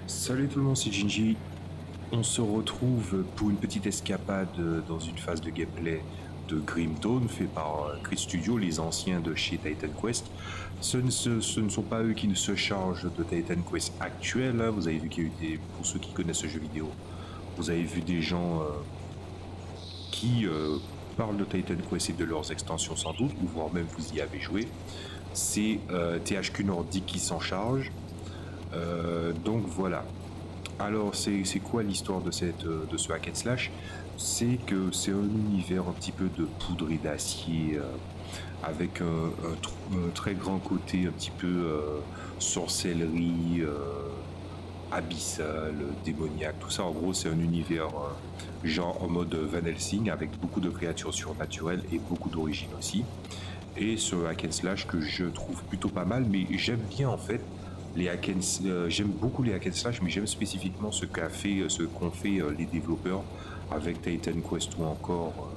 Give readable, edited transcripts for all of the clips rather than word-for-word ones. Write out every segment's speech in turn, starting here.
Salut tout le monde, c'est Jinji. On se retrouve pour une petite escapade dans une phase de gameplay de Grim Dawn fait par Crit Studio, les anciens de chez Titan Quest. Ce ne sont pas eux qui se chargent de Titan Quest actuel, hein. Vous avez vu qu'il y a eu pour ceux qui connaissent ce jeu vidéo, vous avez vu des gens qui parlent de Titan Quest et de leurs extensions sans doute, ou voire même vous y avez joué. C'est THQ Nordic qui s'en charge. Donc voilà. Alors, c'est quoi l'histoire de ce hack and slash? C'est que c'est un univers un petit peu de poudre et d'acier, avec un très grand côté un petit peu sorcellerie, abyssale, démoniaque, tout ça. En gros, c'est un univers genre en mode Van Helsing avec beaucoup de créatures surnaturelles et beaucoup d'origines aussi. Et ce hack and slash que je trouve plutôt pas mal, mais j'aime bien en fait j'aime beaucoup les hack and slash, mais j'aime spécifiquement ce qu'ont fait les développeurs avec Titan Quest ou encore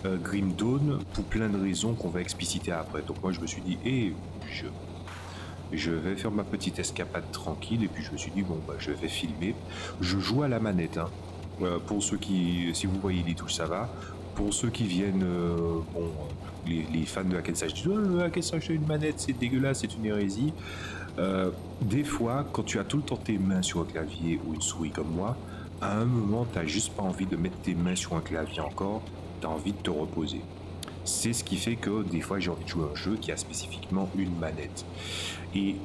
Grim Dawn pour plein de raisons qu'on va expliciter après. Donc moi je me suis dit, je vais faire ma petite escapade tranquille, et puis je me suis dit bon bah je vais filmer. Je joue à la manette, hein. Pour ceux qui, si vous voyez les touches, ça va. Pour ceux qui viennent, les fans de hack and slash disent le hack and slash c'est une manette, c'est dégueulasse, c'est une hérésie. Des fois, quand tu as tout le temps tes mains sur un clavier ou une souris comme moi, à un moment, t'as juste pas envie de mettre tes mains sur un clavier encore, t'as envie de te reposer. C'est ce qui fait que des fois j'ai envie de jouer à un jeu qui a spécifiquement une manette. Et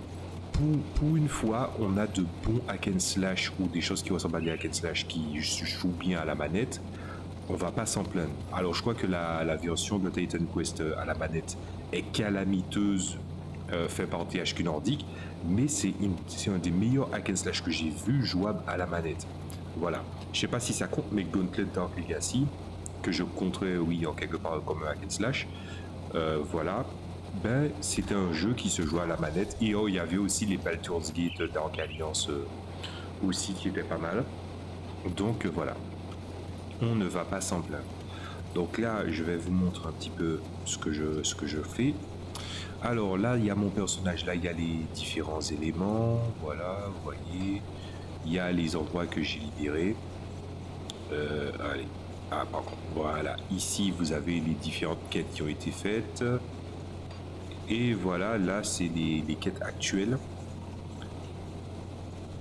pour une fois, on a de bons hack and slash ou des choses qui ressemblent à des hack and slash qui jouent bien à la manette. On va pas s'en plaindre. Alors je crois que la version de Titan Quest à la manette est calamiteuse, fait par THQ Nordic, mais c'est un des meilleurs hack and slash que j'ai vu jouable à la manette. Voilà. Je sais pas si ça compte, mais Gauntlet Dark Legacy, que je compterais, oui, en quelque part comme un hack and slash, voilà. Ben, c'était un jeu qui se jouait à la manette. Et il y avait aussi les Baldur's Gate Dark Alliance aussi qui étaient pas mal. Donc voilà. On ne va pas s'en plaindre. Donc là, je vais vous montrer un petit peu ce que je fais. Alors là, il y a mon personnage, là, il y a les différents éléments, voilà, vous voyez. Il y a les endroits que j'ai libérés. Allez, ah pardon, voilà, ici vous avez les différentes quêtes qui ont été faites. Et voilà, là, c'est les quêtes actuelles.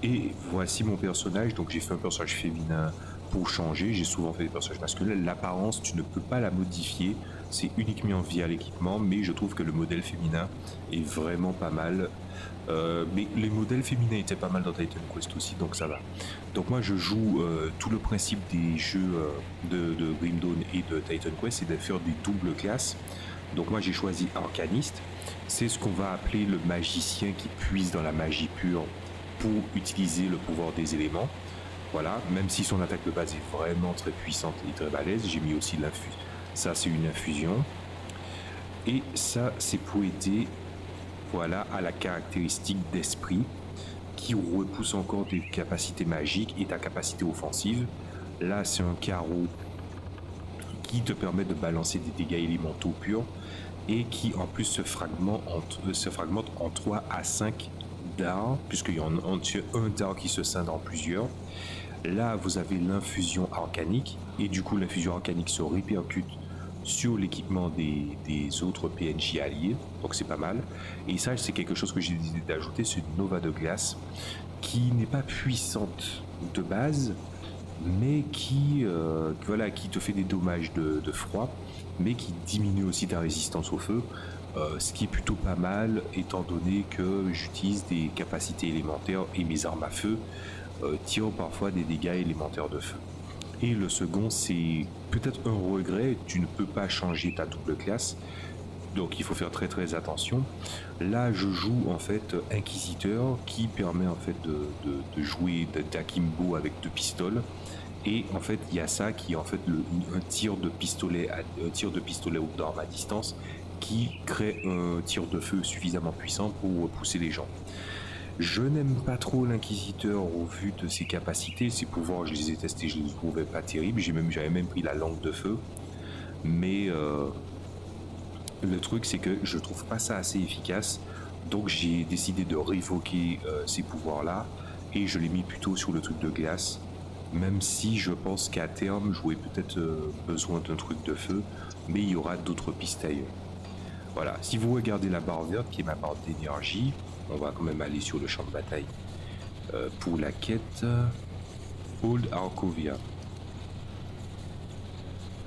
Et voici mon personnage, donc j'ai fait un personnage féminin pour changer, j'ai souvent fait des personnages masculins. L'apparence, tu ne peux pas la modifier, c'est uniquement via l'équipement, mais je trouve que le modèle féminin est vraiment pas mal. Mais les modèles féminins étaient pas mal dans Titan Quest aussi, donc ça va. Donc moi je joue tout le principe des jeux de Grim Dawn et de Titan Quest, c'est de faire des doubles classes. Donc moi j'ai choisi Arcaniste, c'est ce qu'on va appeler le magicien qui puise dans la magie pure pour utiliser le pouvoir des éléments. Voilà, même si son attaque de base est vraiment très puissante et très balèze, j'ai mis aussi l'infusion. Ça, c'est une infusion. Et ça, c'est pour aider, voilà, à la caractéristique d'esprit qui repousse encore tes capacités magiques et ta capacité offensive. Là, c'est un carreau qui te permet de balancer des dégâts élémentaux purs et qui, en plus, se fragmente en 3 à 5 dards, puisqu'il y a un dard qui se scinde en plusieurs. Là, vous avez l'infusion arcanique, et du coup, l'infusion arcanique se répercute sur l'équipement des autres PNJ alliés, donc c'est pas mal. Et ça, c'est quelque chose que j'ai décidé d'ajouter, c'est une Nova de glace, qui n'est pas puissante de base, mais qui te fait des dommages de froid, mais qui diminue aussi ta résistance au feu, ce qui est plutôt pas mal, étant donné que j'utilise des capacités élémentaires et mes armes à feu tirent parfois des dégâts élémentaires de feu. Et le second, c'est peut-être un regret, tu ne peux pas changer ta double classe, donc il faut faire très très attention. Là, je joue en fait Inquisiteur, qui permet en fait de jouer d'akimbo avec 2 pistoles. Et en fait, il y a ça qui est en fait un tir de pistolet ou d'arme à distance qui crée un tir de feu suffisamment puissant pour repousser les gens. Je n'aime pas trop l'Inquisiteur au vu de ses capacités, ses pouvoirs, je les ai testés, je les trouvais pas terribles, j'avais même pris la langue de feu, mais le truc c'est que je trouve pas ça assez efficace, Donc j'ai décidé de révoquer ces pouvoirs-là et je l'ai mis plutôt sur le truc de glace. Même si je pense qu'à terme, j'aurai peut-être besoin d'un truc de feu, mais il y aura d'autres pistes ailleurs. Voilà, si vous regardez la barre verte qui est ma barre d'énergie, on va quand même aller sur le champ de bataille pour la quête Old Arkovia.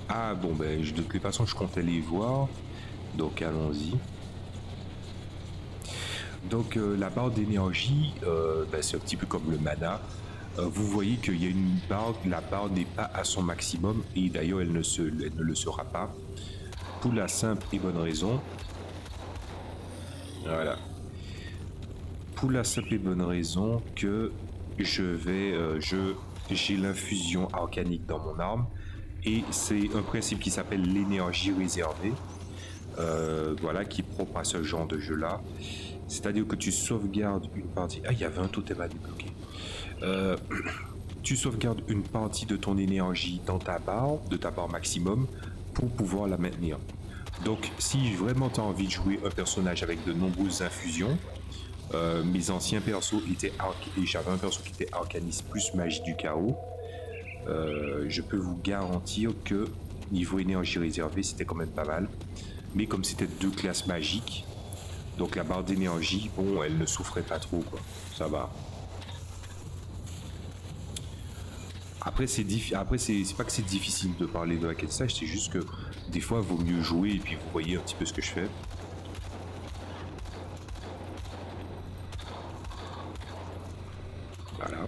Ah bon, ben de toutes les façons, je comptais les voir, donc allons-y. Donc la barre d'énergie, ben, c'est un petit peu comme le mana. Vous voyez qu'il y a une barre, la barre n'est pas à son maximum et d'ailleurs elle ne le sera pas. Pour la simple et bonne raison. Voilà. Pour la simple et bonne raison que j'ai l'infusion arcanique dans mon arme et c'est un principe qui s'appelle l'énergie réservée. Voilà, qui est propre à ce genre de jeu-là. C'est-à-dire que tu sauvegardes une partie. Ah, il y avait un totem à débloquer. Tu sauvegardes une partie de ton énergie dans ta barre, de ta barre maximum, pour pouvoir la maintenir. Donc, si vraiment tu as envie de jouer un personnage avec de nombreuses infusions, mes anciens persos étaient et j'avais un perso qui était arcaniste plus magie du chaos, je peux vous garantir que niveau énergie réservée, c'était quand même pas mal. Mais comme c'était deux classes magiques, donc la barre d'énergie, bon, elle ne souffrait pas trop, quoi. Ça va. Après, c'est pas que c'est difficile de parler de hack-and-slash, c'est juste que des fois, il vaut mieux jouer et puis vous voyez un petit peu ce que je fais. Voilà.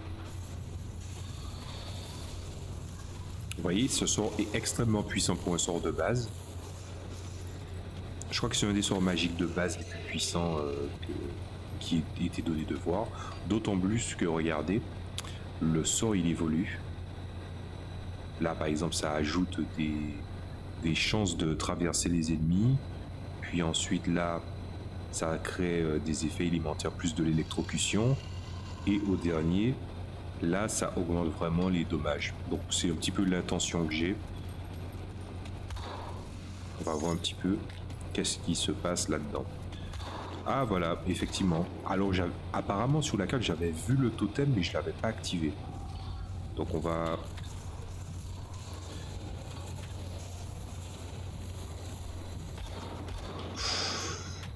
Vous voyez, ce sort est extrêmement puissant pour un sort de base. Je crois que c'est un des sorts magiques de base les plus puissants qui était donné de voir. D'autant plus que, regardez, le sort il évolue. Là, par exemple, ça ajoute des chances de traverser les ennemis. Puis ensuite, là, ça crée des effets élémentaires plus de l'électrocution. Et au dernier, là, ça augmente vraiment les dommages. Donc, c'est un petit peu l'intention que j'ai. On va voir un petit peu qu'est-ce qui se passe là-dedans. Ah, voilà, effectivement. Alors, apparemment, sur la carte, j'avais vu le totem, mais je ne l'avais pas activé. Donc, on va...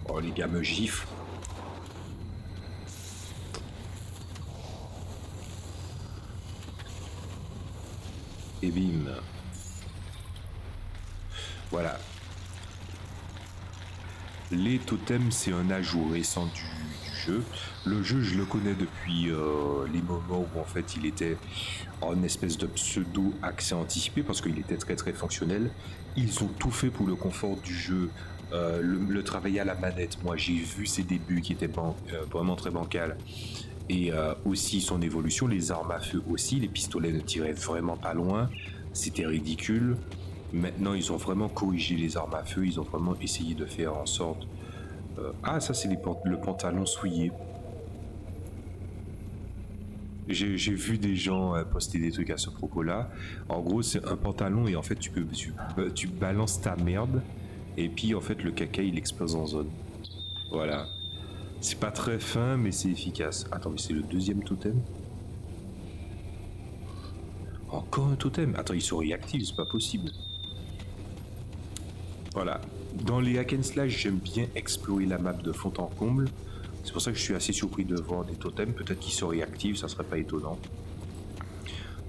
Oh, les gars me giflent. Et bim. Voilà. Les totems, c'est un ajout récent du jeu. Le jeu, je le connais depuis les moments où en fait il était en espèce de pseudo accès anticipé parce qu'il était très très fonctionnel. Ils ont tout fait pour le confort du jeu. Le travail à la manette, moi j'ai vu ses débuts qui étaient vraiment très bancals. Et aussi son évolution, les armes à feu aussi, les pistolets ne tiraient vraiment pas loin, c'était ridicule. Maintenant, ils ont vraiment corrigé les armes à feu, ils ont vraiment essayé de faire en sorte... Ah, ça c'est le pantalon souillé. J'ai vu des gens poster des trucs à ce propos-là. En gros, c'est un pantalon et en fait, tu balances ta merde et puis en fait, le caca, il explose en zone. Voilà. C'est pas très fin, mais c'est efficace. Attends, mais c'est le deuxième totem? Encore un totem? Attends, ils sont réactifs, c'est pas possible. Voilà. Dans les hack and slash, j'aime bien explorer la map de fond en comble. C'est pour ça que je suis assez surpris de voir des totems. Peut-être qu'ils sont réactifs, ça serait pas étonnant.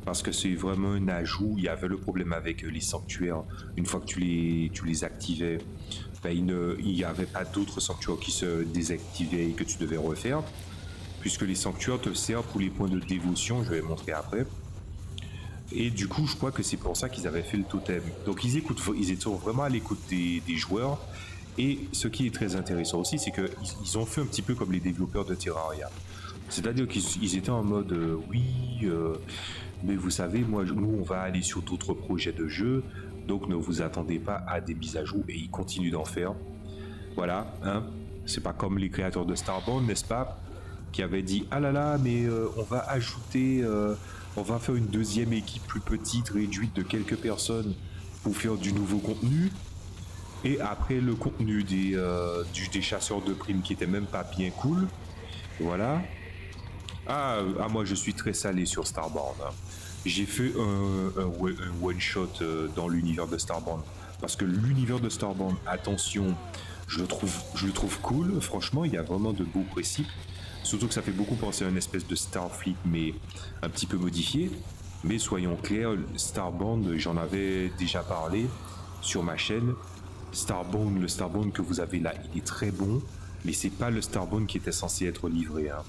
Parce que c'est vraiment un ajout. Il y avait le problème avec les sanctuaires. Une fois que tu les activais, ben, il n'y avait pas d'autres sanctuaires qui se désactivaient et que tu devais refaire. Puisque les sanctuaires te servent pour les points de dévotion, je vais montrer après. Et du coup, je crois que c'est pour ça qu'ils avaient fait le totem. Donc ils étaient vraiment à l'écoute des joueurs. Et ce qui est très intéressant aussi, c'est qu'ils ont fait un petit peu comme les développeurs de Terraria. C'est-à-dire qu'ils étaient en mode mais vous savez, nous on va aller sur d'autres projets de jeu, donc ne vous attendez pas à des mises à jour, et ils continuent d'en faire. Voilà, hein. C'est pas comme les créateurs de Starbound, n'est-ce pas, qui avaient dit ah là là, mais on va ajouter, on va faire une deuxième équipe plus petite, réduite de quelques personnes pour faire du nouveau contenu. Et après le contenu des chasseurs de primes qui était même pas bien cool, voilà. Moi je suis très salé sur Starbound, hein. J'ai fait un one shot dans l'univers de Starbound parce que l'univers de Starbound, attention, je le trouve cool. Franchement, il y a vraiment de beaux principes. Surtout que ça fait beaucoup penser à une espèce de Starfleet, mais un petit peu modifié. Mais soyons clairs, Starbound, j'en avais déjà parlé sur ma chaîne. Starbound, le Starbound que vous avez là, il est très bon, mais c'est pas le Starbound qui était censé être livré, hein.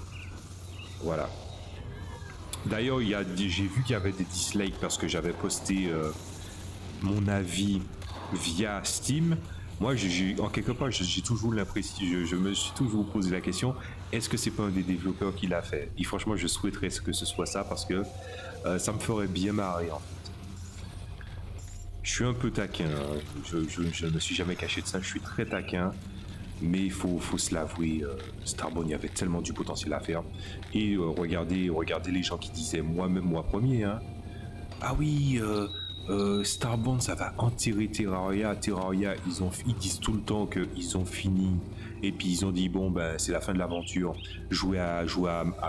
Voilà. D'ailleurs, j'ai vu qu'il y avait des dislikes parce que j'avais posté mon avis via Steam. Moi, en quelque part, j'ai toujours l'impression, je me suis toujours posé la question, est-ce que c'est pas un des développeurs qui l'a fait? Et franchement, je souhaiterais que ce soit ça parce que ça me ferait bien marrer en fait. Je suis un peu taquin, hein. Je ne me suis jamais caché de ça, je suis très taquin. Mais il faut se l'avouer, Starbound, il y avait tellement du potentiel à faire. Et regardez les gens qui disaient, moi-même, moi premier, hein, ah oui, Starbound, ça va enterrer Terraria. Terraria, ils disent tout le temps qu'ils ont fini. Et puis ils ont dit, bon, ben, c'est la fin de l'aventure. Jouer à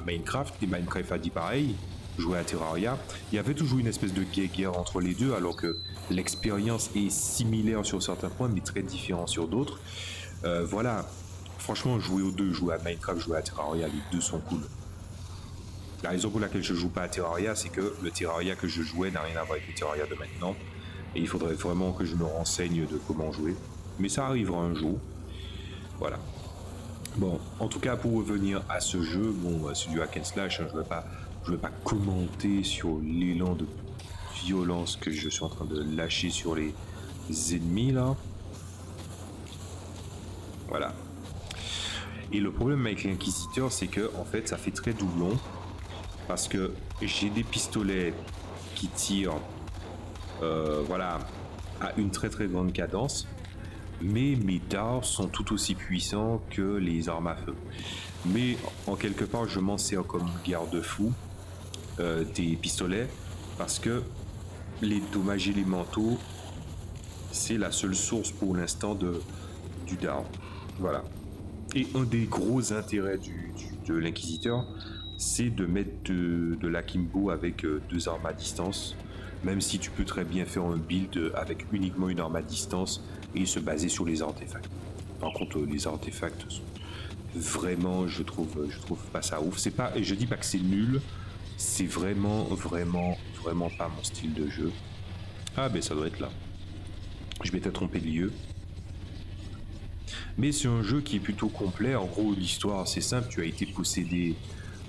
Minecraft. Et Minecraft a dit pareil. Jouer à Terraria. Il y avait toujours une espèce de guerre entre les deux, alors que l'expérience est similaire sur certains points, mais très différente sur d'autres. Voilà. Franchement, jouer aux deux, jouer à Minecraft, jouer à Terraria, les deux sont cool. La raison pour laquelle je joue pas à Terraria, c'est que le Terraria que je jouais n'a rien à voir avec le Terraria de maintenant. Et il faudrait vraiment que je me renseigne de comment jouer. Mais ça arrivera un jour. Voilà. Bon, en tout cas, pour revenir à ce jeu, bon, c'est du hack and slash, hein, je vais pas commenter sur l'élan de violence que je suis en train de lâcher sur les ennemis, là. Voilà. Et le problème avec l'inquisiteur, c'est que, en fait, ça fait très doublon. Parce que j'ai des pistolets qui tirent voilà, à une très très grande cadence, mais mes dards sont tout aussi puissants que les armes à feu. Mais en quelque part, je m'en sers comme garde-fou des pistolets parce que les dommages élémentaux, c'est la seule source pour l'instant du dard. Voilà. Et un des gros intérêts de l'inquisiteur, c'est de mettre de l'akimbo avec deux armes à distance, même si tu peux très bien faire un build avec uniquement une arme à distance et se baser sur les artefacts. Par contre, les artefacts, vraiment, je trouve pas ça ouf. C'est pas, et je dis pas que c'est nul, c'est vraiment, vraiment, vraiment pas mon style de jeu. Ah ben ça doit être là. Je m'étais trompé de lieu. Mais c'est un jeu qui est plutôt complet. En gros, l'histoire, c'est simple. Tu as été possédé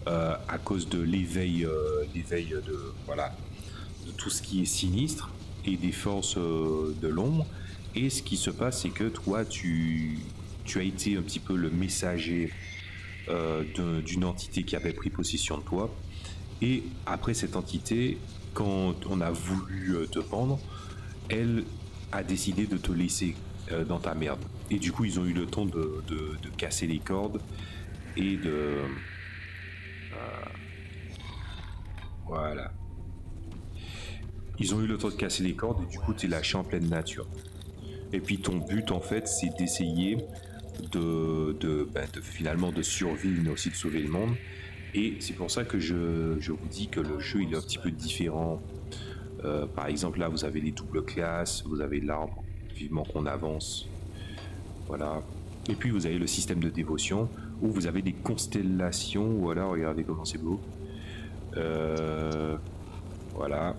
à cause de l'éveil de tout ce qui est sinistre et des forces de l'ombre. Et ce qui se passe, c'est que toi, tu as été un petit peu le messager d'une entité qui avait pris possession de toi. Et après cette entité, quand on a voulu te prendre, elle a décidé de te laisser dans ta merde. Et du coup, ils ont eu le temps de casser les cordes et de... Voilà. Ils ont eu le temps de casser les cordes et du coup, tu es lâché en pleine nature. Et puis ton but, en fait, c'est d'essayer finalement de survivre, mais aussi de sauver le monde. Et c'est pour ça que je vous dis que le jeu, il est un petit peu différent. Par exemple, là, vous avez les doubles classes, vous avez l'arbre, vivement qu'on avance. Voilà. Et puis, vous avez le système de dévotion, où vous avez des constellations. Voilà, regardez comment c'est beau. Voilà.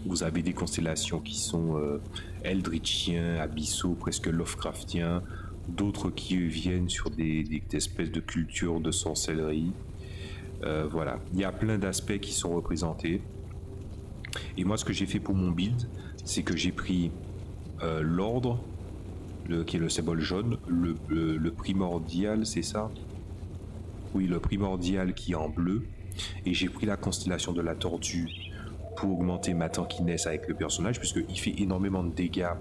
Vous avez des constellations qui sont eldritchiens, abyssaux, presque Lovecraftiens. D'autres qui viennent sur des espèces de cultures de sorcellerie. Voilà. Il y a plein d'aspects qui sont représentés. Et moi, ce que j'ai fait pour mon build, c'est que j'ai pris l'ordre, qui est le symbole jaune, le primordial, c'est ça? Oui, le primordial qui est en bleu. Et j'ai pris la constellation de la tortue pour augmenter ma tankiness avec le personnage, puisqu'il fait énormément de dégâts.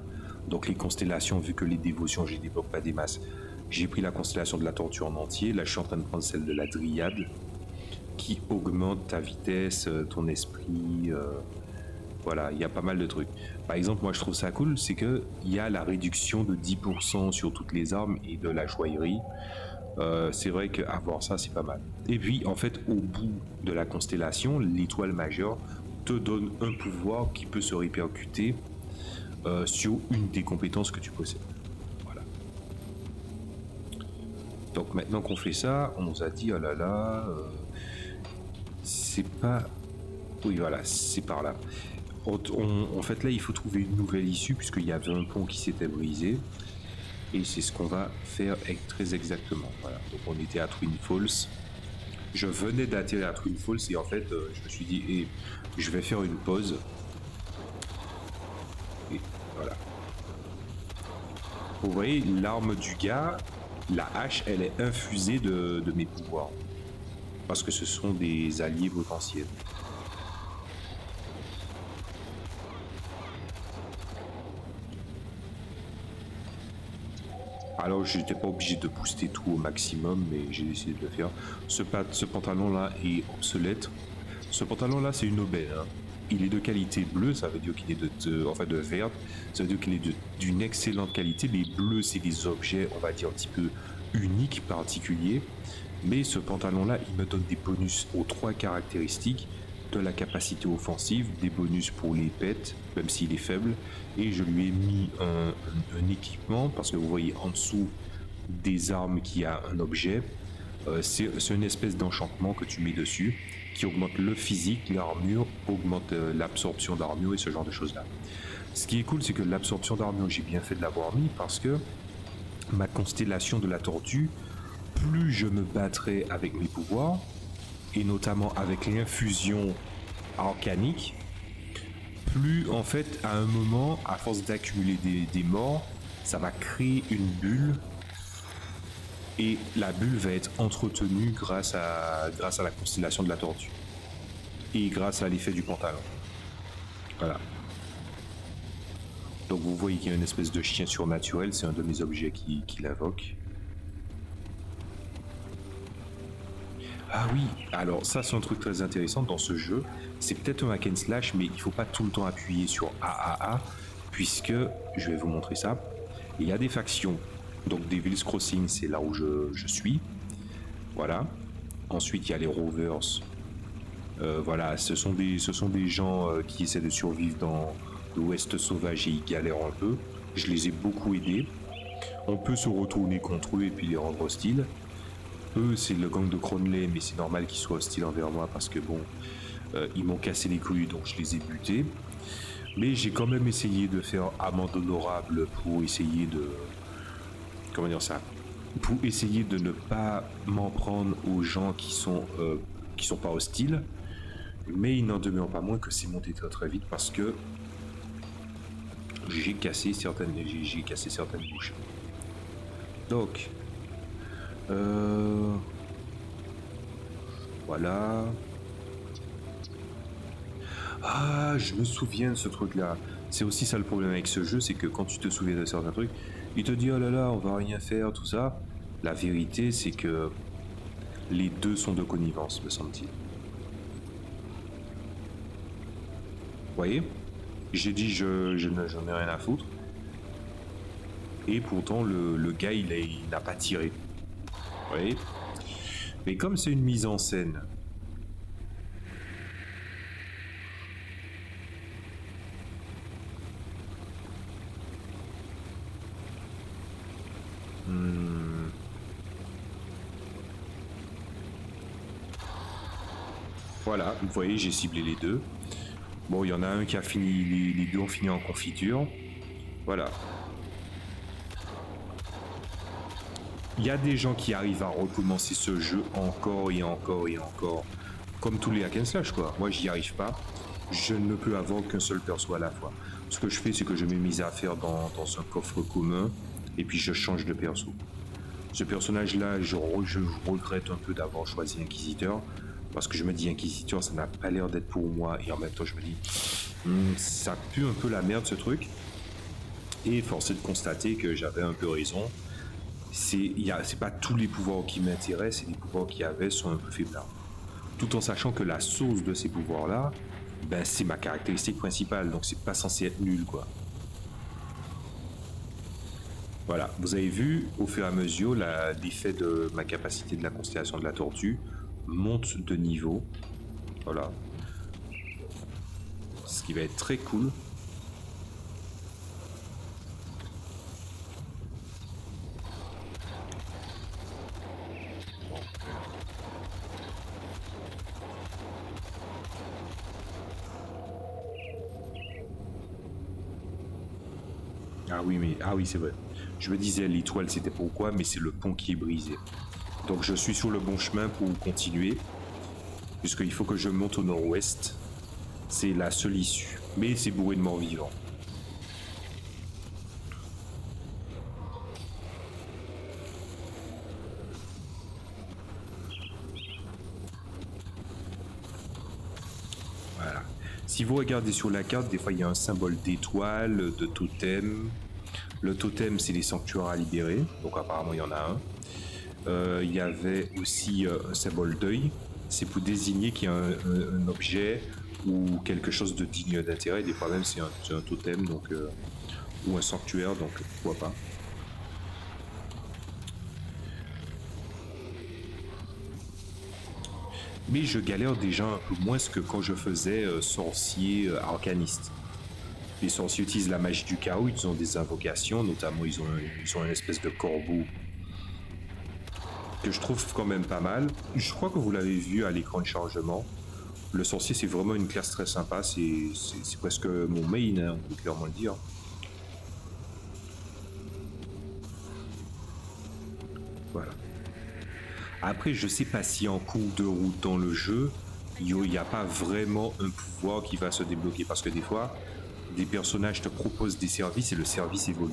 Donc les constellations, vu que les dévotions, je les débloque pas des masses, j'ai pris la constellation de la tortue en entier. Là, je suis en train de prendre celle de la dryade, qui augmente ta vitesse, ton esprit, Voilà, il y a pas mal de trucs. Par exemple, moi je trouve ça cool, c'est que il y a la réduction de 10% sur toutes les armes et de la joaillerie. C'est vrai qu'avoir ça, c'est pas mal. Et puis, en fait, au bout de la constellation, l'étoile majeure te donne un pouvoir qui peut se répercuter sur une des compétences que tu possèdes. Voilà. Donc maintenant qu'on fait ça, on nous a dit, oh là là, c'est pas... Oui, voilà, c'est par là. En fait, là, il faut trouver une nouvelle issue, puisqu'il y avait un pont qui s'était brisé. Et c'est ce qu'on va faire très exactement. Voilà. Donc on était à Twin Falls. Je venais d'atterrir à Twin Falls et en fait, je me suis dit, je vais faire une pause. Et voilà. Vous voyez, l'arme du gars, la hache, elle est infusée de mes pouvoirs. Parce que ce sont des alliés potentiels. Alors, je n'étais pas obligé de booster tout au maximum, mais j'ai décidé de le faire. Ce pantalon-là est obsolète. Ce pantalon-là, c'est une aubaine. Hein. Il est de qualité bleue, ça veut dire qu'il est enfin de verte, ça veut dire qu'il est d'une excellente qualité. Les bleus, c'est des objets, on va dire, un petit peu uniques, particuliers. Mais ce pantalon-là, il me donne des bonus aux 3 caractéristiques de la capacité offensive, des bonus pour les pets, même s'il est faible, et je lui ai mis un équipement, parce que vous voyez en dessous des armes qu'il y a un objet, c'est une espèce d'enchantement que tu mets dessus, qui augmente le physique, l'armure, augmente l'absorption d'armure et ce genre de choses-là. Ce qui est cool, c'est que l'absorption d'armure, j'ai bien fait de l'avoir mis, parce que ma constellation de la tortue, plus je me battrai avec mes pouvoirs, et notamment avec l'infusion arcanique, plus en fait à un moment, à force d'accumuler des morts, ça va créer une bulle et la bulle va être entretenue grâce à la constellation de la tortue et grâce à l'effet du pantalon. Voilà. Donc vous voyez qu'il y a une espèce de chien surnaturel, c'est un de mes objets qui l'invoque. Ah oui, alors ça c'est un truc très intéressant dans ce jeu. C'est peut-être un hack and slash, mais il faut pas tout le temps appuyer sur AAA, puisque, je vais vous montrer ça, il y a des factions. Donc Devil's Crossing, c'est là où je suis. Voilà. Ensuite, il y a les Rovers. Voilà, ce sont des gens qui essaient de survivre dans l'Ouest sauvage et ils galèrent un peu. Je les ai beaucoup aidés. On peut se retourner contre eux et puis les rendre hostiles. Eux, c'est le gang de Cronley, mais c'est normal qu'ils soient hostiles envers moi parce que bon, ils m'ont cassé les couilles, donc je les ai butés. Mais j'ai quand même essayé de faire amende honorable pour essayer de... Comment dire ça? Pour essayer de ne pas m'en prendre aux gens qui sont pas hostiles. Mais il n'en demeure pas moins que c'est monté très très vite parce que j'ai cassé certaines bouches. Donc, voilà. Ah, je me souviens de ce truc-là. C'est aussi ça le problème avec ce jeu, c'est que quand tu te souviens de certains trucs, il te dit oh là là, on va rien faire, tout ça. La vérité, c'est que les deux sont de connivence, me semble-t-il. Vous voyez? J'ai dit j'en ai rien à foutre. Et pourtant, le gars, il n'a pas tiré. Vous voyez? Mais comme c'est une mise en scène, voilà, vous voyez, j'ai ciblé les deux. Bon, il y en a un qui a fini, les deux ont fini en confiture. Voilà. Il y a des gens qui arrivent à recommencer ce jeu encore et encore et encore. Comme tous les hack and slash, quoi. Moi, j'y arrive pas. Je ne peux avoir qu'un seul perso à la fois. Ce que je fais, c'est que je mets mes affaires dans un coffre commun et puis je change de perso. Ce personnage-là, je regrette un peu d'avoir choisi Inquisiteur parce que je me dis Inquisiteur, ça n'a pas l'air d'être pour moi et en même temps, je me dis ça pue un peu la merde ce truc. Et force est de constater que j'avais un peu raison. C'est pas tous les pouvoirs qui m'intéressent et les pouvoirs qu'il y avait sont un peu faiblards. Tout en sachant que la source de ces pouvoirs-là, ben c'est ma caractéristique principale, donc c'est pas censé être nul, quoi. Voilà, vous avez vu, au fur et à mesure, l'effet de ma capacité de la constellation de la tortue monte de niveau. Voilà. Ce qui va être très cool. Ah oui, mais ah oui, c'est vrai. Je me disais l'étoile c'était pourquoi, mais c'est le pont qui est brisé. Donc je suis sur le bon chemin pour continuer, puisqu'il faut que je monte au nord-ouest. C'est la seule issue, mais c'est bourré de morts vivants. Voilà. Si vous regardez sur la carte, des fois il y a un symbole d'étoile, de totem. Le totem, c'est les sanctuaires à libérer, donc apparemment il y en a un. Il y avait aussi un symbole d'œil, c'est pour désigner qu'il y a un objet ou quelque chose de digne d'intérêt. Des fois même c'est un totem, donc, ou un sanctuaire, donc pourquoi pas. Mais je galère déjà un peu moins que quand je faisais sorcier arcaniste. Les sorciers utilisent la magie du chaos, ils ont des invocations, notamment ils ont une espèce de corbeau que je trouve quand même pas mal. Je crois que vous l'avez vu à l'écran de chargement. Le sorcier, c'est vraiment une classe très sympa. C'est presque mon main, hein, on peut clairement le dire. Voilà. Après, je sais pas si en cours de route dans le jeu, il n'y a pas vraiment un pouvoir qui va se débloquer. Parce que des fois, des personnages te proposent des services et le service évolue.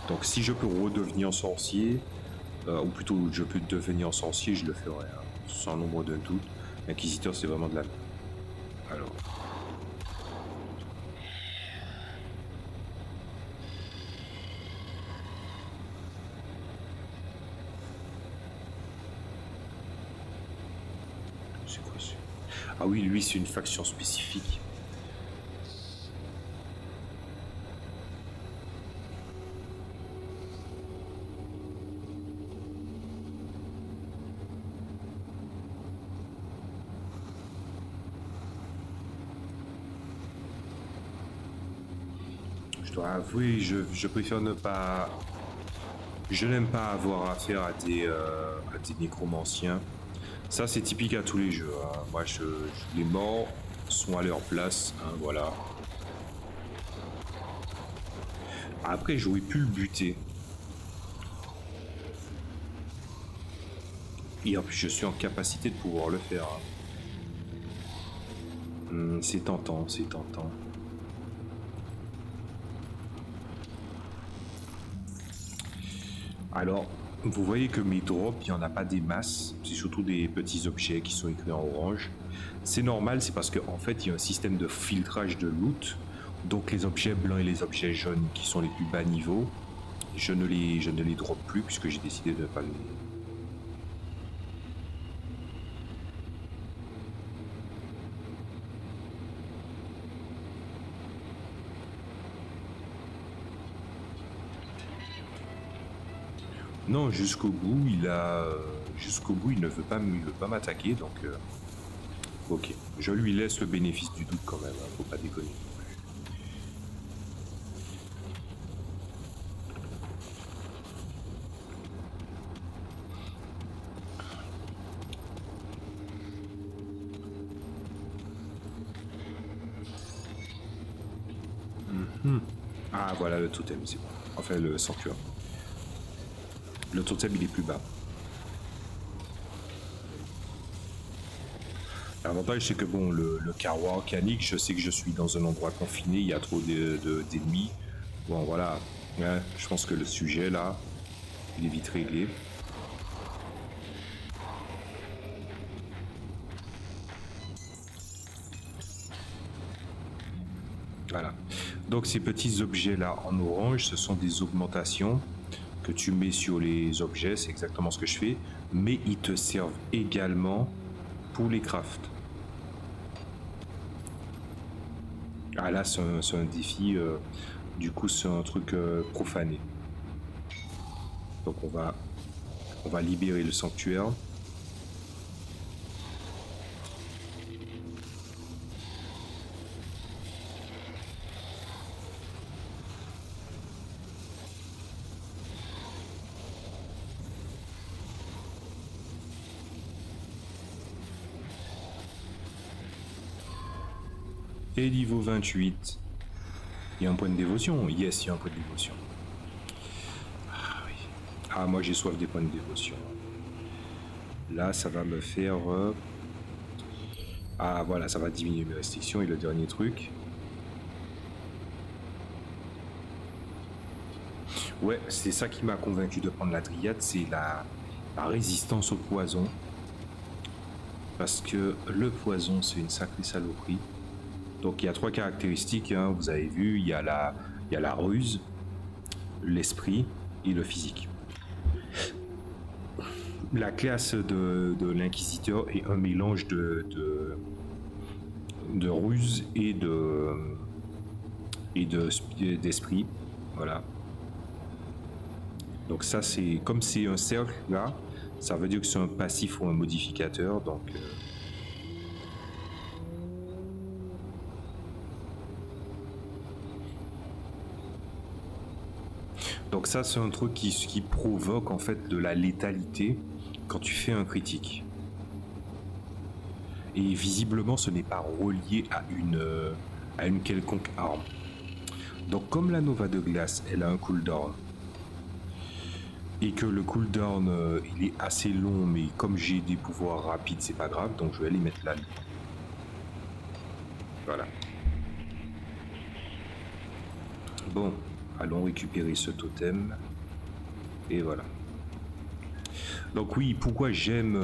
Donc si je peux redevenir sorcier, ou plutôt je peux devenir sorcier, je le ferai, hein, sans nombre de doutes. L'inquisiteur, c'est vraiment de la merde. Alors, c'est quoi ça? Ah oui, lui, c'est une faction spécifique. Je dois avouer, je préfère ne pas. Je n'aime pas avoir affaire à des nécromanciens. Ça, c'est typique à tous les jeux, hein. Moi, les morts sont à leur place, hein, voilà. Après, j'aurais pu le buter. Et en plus, je suis en capacité de pouvoir le faire, hein. C'est tentant, c'est tentant. Alors, vous voyez que mes drops, il n'y en a pas des masses. C'est surtout des petits objets qui sont écrits en orange. C'est normal, c'est parce qu'en fait, il y a un système de filtrage de loot. Donc les objets blancs et les objets jaunes qui sont les plus bas niveau, je ne les drop plus puisque j'ai décidé de ne pas les... Non, jusqu'au bout, il ne veut pas m'attaquer, donc ok. Je lui laisse le bénéfice du doute quand même, hein, faut pas déconner. Ah voilà le totem, c'est bon. Enfin le sanctuaire. Le totem il est plus bas. L'avantage c'est que bon, le carreau arcanique, je sais que je suis dans un endroit confiné, il y a trop d'ennemis. Bon voilà, ouais, je pense que le sujet là, il est vite réglé. Voilà. Donc ces petits objets là en orange, ce sont des augmentations que tu mets sur les objets, c'est exactement ce que je fais, mais ils te servent également pour les crafts. Ah là, c'est un défi. Du coup, c'est un truc profané. Donc on va libérer le sanctuaire. Et niveau 28. Il y a un point de dévotion. Yes, il y a un point de dévotion. Ah oui. Ah, moi j'ai soif des points de dévotion. Là, ça va me faire... Ah voilà, ça va diminuer mes restrictions. Et le dernier truc... Ouais, c'est ça qui m'a convaincu de prendre la Dryade, c'est la résistance au poison. Parce que le poison, c'est une sacrée saloperie. Donc il y a 3 caractéristiques, hein, vous avez vu, il y a la ruse, l'esprit et le physique. La classe de l'inquisiteur est un mélange de ruse et d'esprit. Voilà. Donc ça, c'est comme c'est un cercle là, ça veut dire que c'est un passif ou un modificateur. Donc ça, c'est un truc qui provoque en fait de la létalité quand tu fais un critique. Et visiblement, ce n'est pas relié à une quelconque arme. Donc comme la Nova de glace, elle a un cooldown, et que le cooldown, il est assez long, mais comme j'ai des pouvoirs rapides, c'est pas grave, donc je vais aller mettre là. Voilà. Bon, allons récupérer ce totem. Et voilà. Donc oui, pourquoi j'aime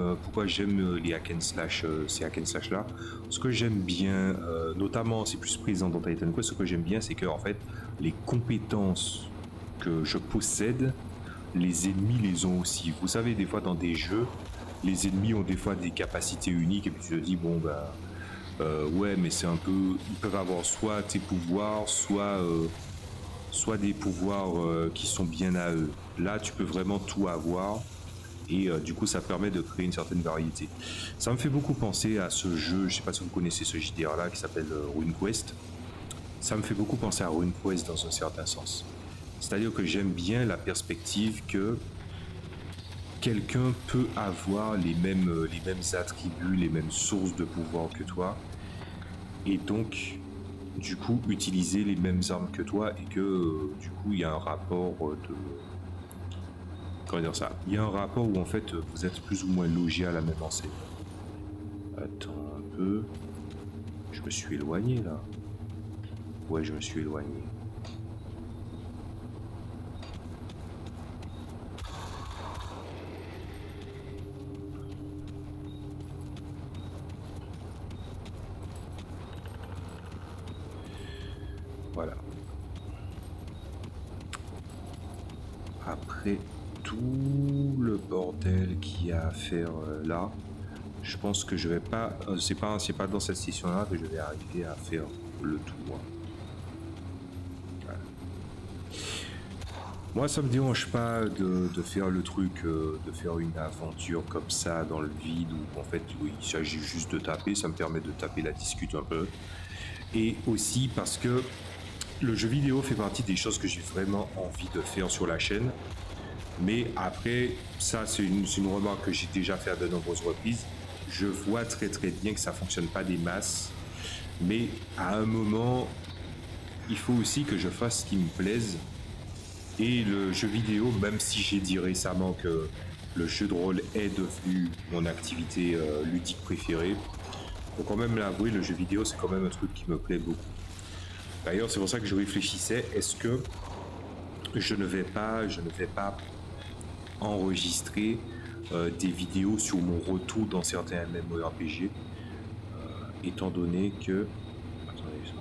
les hack and slash, ces hack and slash là. Ce que j'aime bien, notamment c'est plus présent dans Titan Quest, ce que j'aime bien c'est que en fait les compétences que je possède, les ennemis les ont aussi. Vous savez, des fois dans des jeux, les ennemis ont des fois des capacités uniques et puis tu te dis bon bah ouais, mais c'est un peu, ils peuvent avoir soit tes pouvoirs, soit des pouvoirs qui sont bien à eux. Là, tu peux vraiment tout avoir. Et du coup, ça permet de créer une certaine variété. Ça me fait beaucoup penser à ce jeu, je sais pas si vous connaissez ce JDR là, qui s'appelle RuneQuest. Ça me fait beaucoup penser à RuneQuest dans un certain sens. C'est-à-dire que j'aime bien la perspective que quelqu'un peut avoir les mêmes attributs, les mêmes sources de pouvoir que toi, et donc du coup utiliser les mêmes armes que toi, et que du coup il y a un rapport de... Comment dire ça? Il y a un rapport où en fait vous êtes plus ou moins logé à la même enseigne. Attends un peu. Je me suis éloigné là. Ouais, je me suis éloigné. Voilà. Après tout le bordel qu'il y a à faire là, je pense que je vais pas... c'est pas dans cette session-là que je vais arriver à faire le tour. Voilà. Moi, ça me dérange pas de faire le truc, de faire une aventure comme ça dans le vide, où en fait il s'agit juste de taper, ça me permet de taper la discute un peu. Et aussi parce que le jeu vidéo fait partie des choses que j'ai vraiment envie de faire sur la chaîne. Mais après, ça c'est une remarque que j'ai déjà fait à de nombreuses reprises. Je vois très très bien que ça fonctionne pas des masses. Mais à un moment, il faut aussi que je fasse ce qui me plaise. Et le jeu vidéo, même si j'ai dit récemment que le jeu de rôle est devenu mon activité ludique préférée, faut quand même l'avouer, le jeu vidéo c'est quand même un truc qui me plaît beaucoup. D'ailleurs, c'est pour ça que je réfléchissais, est-ce que je ne vais pas enregistrer des vidéos sur mon retour dans certains MMORPG, étant donné que... Attendez ça.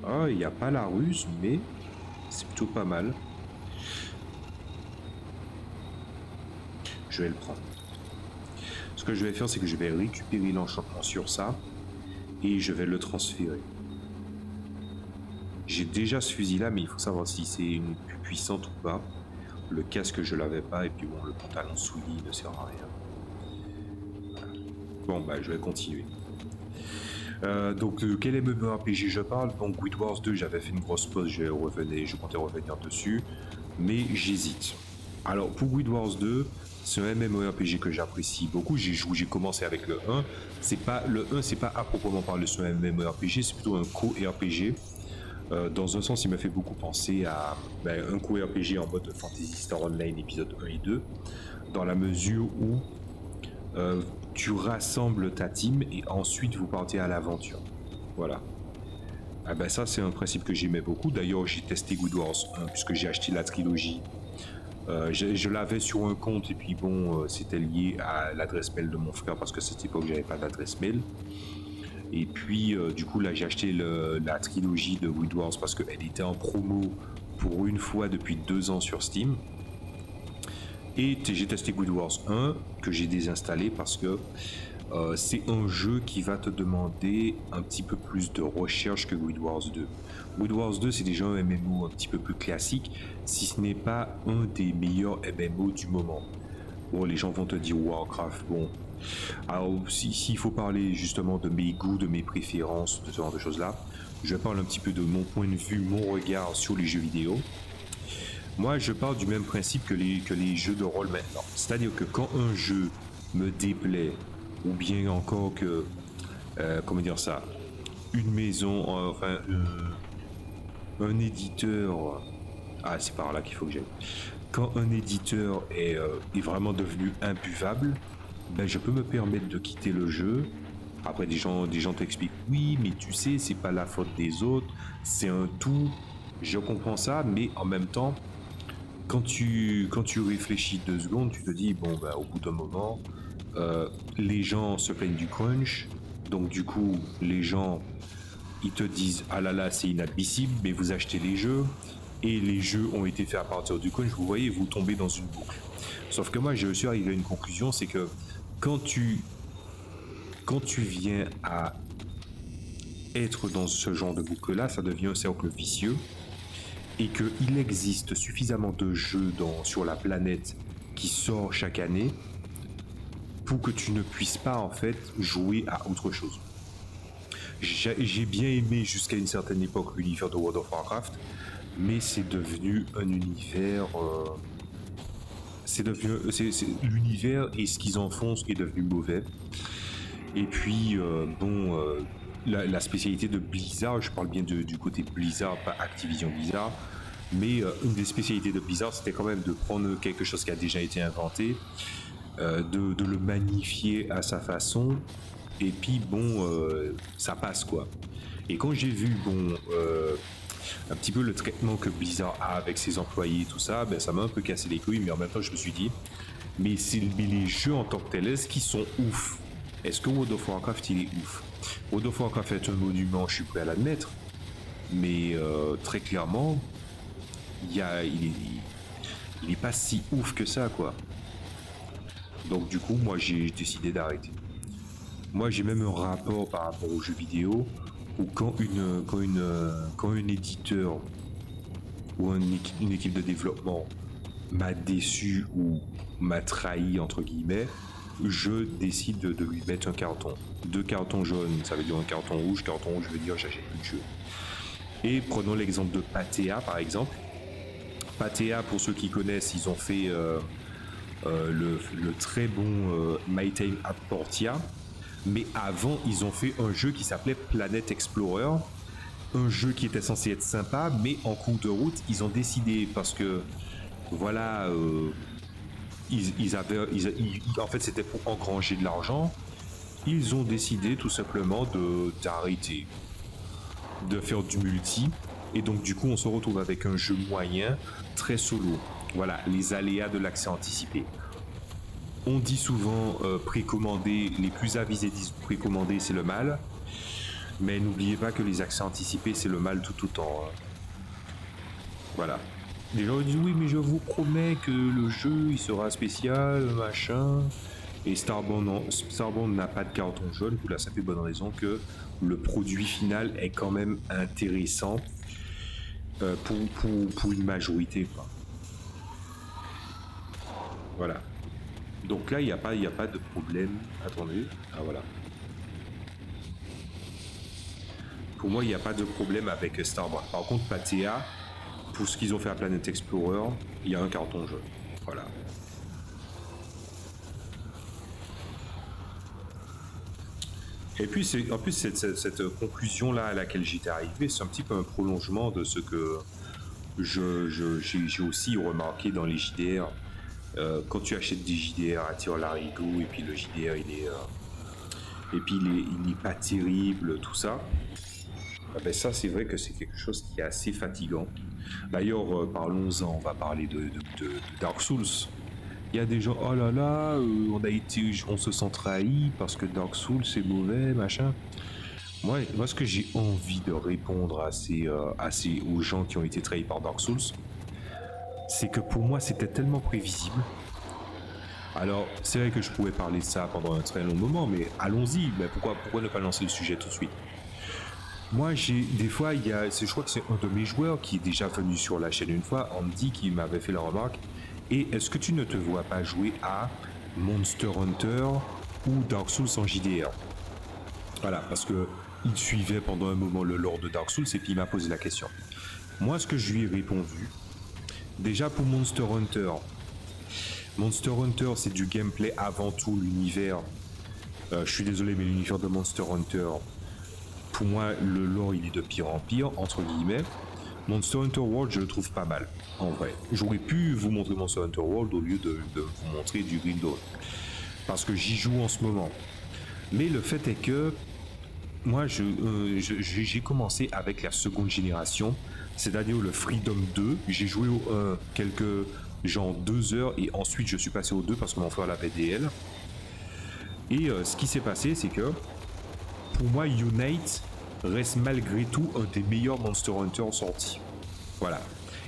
Ah, il n'y a pas la ruse, mais c'est plutôt pas mal. Je vais le prendre. Ce que je vais faire, c'est que je vais récupérer l'enchantement sur ça. et je vais le transférer. J'ai déjà ce fusil là, mais il faut savoir si c'est une plus puissante ou pas. Le casque je l'avais pas, et puis bon, le pantalon souillé ne sert à rien. Bon bah je vais continuer. Donc quel MMORPG je parle? Donc Guild Wars 2, j'avais fait une grosse pause, je comptais revenir dessus, mais j'hésite. Alors pour Guild Wars 2, c'est un MMORPG que j'apprécie beaucoup. J'ai commencé avec le 1. Le 1, c'est pas à proprement parler sur un MMORPG, c'est plutôt un co-RPG. Dans un sens, il m'a fait beaucoup penser à un co-RPG en mode Fantasy Star Online épisode 1 et 2, dans la mesure où tu rassembles ta team et ensuite vous partez à l'aventure. Voilà. Ah ben ça, c'est un principe que j'aimais beaucoup. D'ailleurs, j'ai testé Guild Wars 1 puisque j'ai acheté la trilogie. Je l'avais sur un compte et puis bon, c'était lié à l'adresse mail de mon frère parce que à cette époque, j'avais pas d'adresse mail. Et puis, du coup, là, j'ai acheté la trilogie de Guild Wars parce qu'elle était en promo pour une fois depuis 2 ans sur Steam. Et j'ai testé Guild Wars 1 que j'ai désinstallé parce que c'est un jeu qui va te demander un petit peu plus de recherche que Guild Wars 2. Guild Wars 2, c'est déjà un MMO un petit peu plus classique, si ce n'est pas un des meilleurs MMO du moment. Bon, les gens vont te dire Warcraft, bon. Alors, s'il faut parler justement de mes goûts, de mes préférences, de ce genre de choses-là, je parle un petit peu de mon point de vue, mon regard sur les jeux vidéo. Moi, je pars du même principe que les jeux de rôle maintenant. C'est-à-dire que quand un jeu me déplaît, ou bien encore que, comment dire ça, une maison, un éditeur, ah c'est par là qu'il faut que j'aille. Quand un éditeur est vraiment devenu imbuvable, ben je peux me permettre de quitter le jeu. Après des gens t'expliquent, oui, mais tu sais, c'est pas la faute des autres, c'est un tout. Je comprends ça, mais en même temps, quand tu réfléchis 2 secondes, tu te dis, bon, bah, au bout d'un moment, les gens se plaignent du crunch, donc du coup, les gens, ils te disent, ah là là, c'est inadmissible, mais vous achetez les jeux, et les jeux ont été faits à partir du crunch, vous voyez, vous tombez dans une boucle. Sauf que moi, je suis arrivé à une conclusion, c'est que quand tu viens à être dans ce genre de boucle-là, ça devient un cercle vicieux, et qu'il existe suffisamment de jeux sur la planète qui sortent chaque année pour que tu ne puisses pas en fait jouer à autre chose. J'ai bien aimé jusqu'à une certaine époque l'univers de World of Warcraft, mais c'est devenu un univers... l'univers et ce qu'ils en font, ce qui est devenu mauvais. Et puis, la spécialité de Blizzard, je parle bien du côté Blizzard, pas Activision Blizzard, mais une des spécialités de Blizzard, c'était quand même de prendre quelque chose qui a déjà été inventé, de le magnifier à sa façon, et puis bon, ça passe quoi. Et quand j'ai vu, un petit peu le traitement que Blizzard a avec ses employés et tout ça, ben ça m'a un peu cassé les couilles, mais en même temps je me suis dit, mais les jeux en tant que tels, est-ce qu'ils sont ouf? Est-ce que World of Warcraft il est ouf? World of Warcraft est un monument, je suis prêt à l'admettre, mais très clairement, il est pas si ouf que ça quoi. Donc du coup, moi j'ai décidé d'arrêter. Moi j'ai même un rapport par rapport aux jeux vidéo où quand un éditeur ou une équipe de développement m'a déçu ou m'a trahi entre guillemets, je décide de lui mettre un carton. 2 cartons jaunes, ça veut dire un carton rouge veut dire j'achète plus de jeu. Et prenons l'exemple de Patea par exemple. Patea, pour ceux qui connaissent, ils ont fait le très bon My Time at Portia. Mais avant, ils ont fait un jeu qui s'appelait Planet Explorer. Un jeu qui était censé être sympa, mais en cours de route, ils ont décidé, parce que, voilà, en fait, c'était pour engranger de l'argent. Ils ont décidé tout simplement d'arrêter, de faire du multi. Et donc, du coup, on se retrouve avec un jeu moyen, très solo. Voilà, les aléas de l'accès anticipé. On dit souvent précommander, les plus avisés disent précommander c'est le mal, mais n'oubliez pas que les accès anticipés c'est le mal tout autant. Hein. Voilà. Les gens disent oui mais je vous promets que le jeu il sera spécial, machin. Et Starbound n'a pas de carton jaune pour la simple et bonne raison que le produit final est quand même intéressant pour une majorité, quoi. Voilà. Donc là, il n'y a pas de problème. Attendez. Ah voilà. Pour moi, il n'y a pas de problème avec Starbound. Par contre, Patea, pour ce qu'ils ont fait à Planet Explorer, il y a un carton jaune. Voilà. Et puis, en plus, cette conclusion-là à laquelle j'étais arrivé, c'est un petit peu un prolongement de ce que j'ai aussi remarqué dans les JDR. Quand tu achètes des JDR à tir larigot et puis le JDR il est pas terrible, tout ça. Ben ça, c'est vrai que c'est quelque chose qui est assez fatigant. D'ailleurs, parlons-en, on va parler de Dark Souls. Il y a des gens, oh là là, on se sent trahi parce que Dark Souls c'est mauvais, machin. Moi, ce que j'ai envie de répondre aux gens qui ont été trahis par Dark Souls, c'est que pour moi, c'était tellement prévisible. Alors, c'est vrai que je pouvais parler de ça pendant un très long moment, mais allons-y. Mais pourquoi ne pas lancer le sujet tout de suite? Moi, des fois, je crois que c'est un de mes joueurs qui est déjà venu sur la chaîne une fois, Andy, qui m'avait fait la remarque. Et est-ce que tu ne te vois pas jouer à Monster Hunter ou Dark Souls en JDR? Voilà, parce que il suivait pendant un moment le lore de Dark Souls et puis il m'a posé la question. Moi, ce que je lui ai répondu, déjà pour Monster Hunter, c'est du gameplay avant tout. L'univers, je suis désolé, mais l'univers de Monster Hunter, pour moi, le lore, il est de pire en pire, entre guillemets. Monster Hunter World, je le trouve pas mal, en vrai. J'aurais pu vous montrer Monster Hunter World au lieu de vous montrer du Green Dawn, parce que j'y joue en ce moment. Mais le fait est que moi, j'ai commencé avec la seconde génération, c'est-à-dire le Freedom 2. J'ai joué au 1 quelques, genre 2 heures, et ensuite je suis passé au 2 parce que mon frère l'avait DL. Et ce qui s'est passé, c'est que pour moi, Unite reste malgré tout un des meilleurs Monster Hunter sortis. Voilà.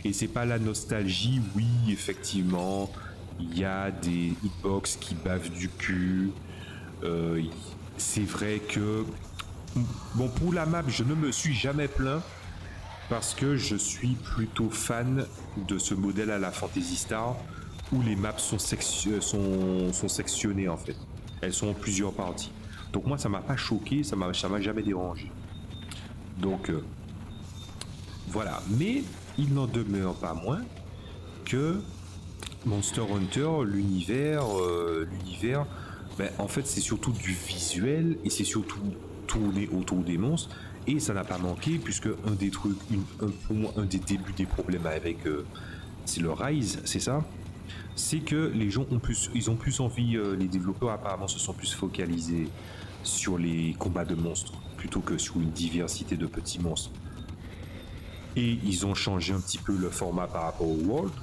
Et c'est pas la nostalgie, oui, effectivement, il y a des hitbox qui bavent du cul. C'est vrai que bon, pour la map, je ne me suis jamais plaint parce que je suis plutôt fan de ce modèle à la Phantasy Star où les maps sont sectionnées en fait. Elles sont en plusieurs parties. Donc moi, ça m'a pas choqué, ça m'a jamais dérangé. Donc voilà. Mais il n'en demeure pas moins que Monster Hunter, l'univers, ben, en fait, c'est surtout du visuel et c'est surtout tourné autour des monstres. Et ça n'a pas manqué, puisque un des trucs, pour moi, un des débuts des problèmes avec, c'est le Rise, c'est ça. C'est que les gens ils ont plus envie, les développeurs apparemment se sont plus focalisés sur les combats de monstres plutôt que sur une diversité de petits monstres. Et ils ont changé un petit peu le format par rapport au World.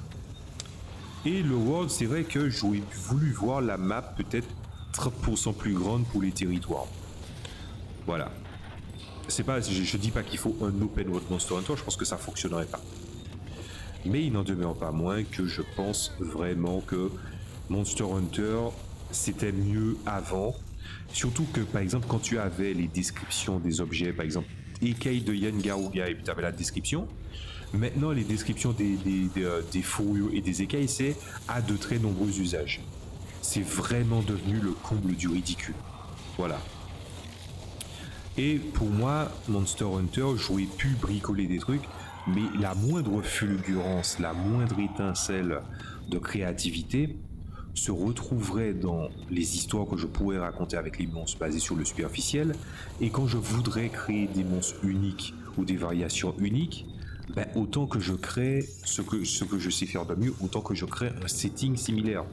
Et le World, c'est vrai que j'aurais voulu voir la map peut-être 30% plus grande pour les territoires. Voilà. C'est pas, je dis pas qu'il faut un open world Monster Hunter, je pense que ça fonctionnerait pas. Mais il n'en demeure pas moins que je pense vraiment que Monster Hunter, c'était mieux avant. Surtout que, par exemple, quand tu avais les descriptions des objets, par exemple, écailles de Yangaruga, et puis tu avais la description. Maintenant, les descriptions des fourrures et des écailles, c'est à de très nombreux usages. C'est vraiment devenu le comble du ridicule. Voilà. Et pour moi, Monster Hunter, j'aurais pu bricoler des trucs, mais la moindre fulgurance, la moindre étincelle de créativité se retrouverait dans les histoires que je pourrais raconter avec les monstres basés sur le superficiel. Et quand je voudrais créer des monstres uniques ou des variations uniques, ben autant que je crée ce que je sais faire de mieux, autant que je crée un setting similaire.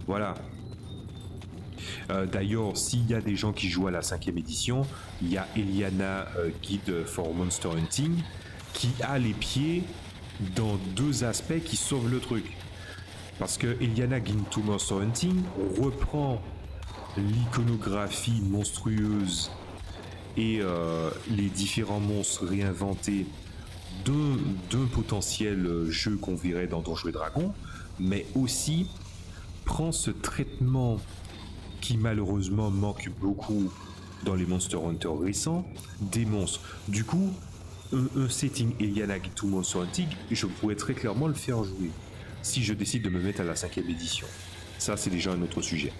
Voilà. D'ailleurs, s'il y a des gens qui jouent à la 5e édition, il y a Eliana Guide for Monster Hunting qui a les pieds dans 2 aspects qui sauvent le truc. Parce que Eliana Guide to Monster Hunting reprend l'iconographie monstrueuse et les différents monstres réinventés d'un potentiel jeu qu'on verrait dans Donjons et Dragons, mais aussi prend ce traitement qui malheureusement manque beaucoup dans les Monster Hunter récents, des monstres. Du coup, un setting Alien to Monster Hunting, je pourrais très clairement le faire jouer si je décide de me mettre à la 5e édition. Ça, c'est déjà un autre sujet.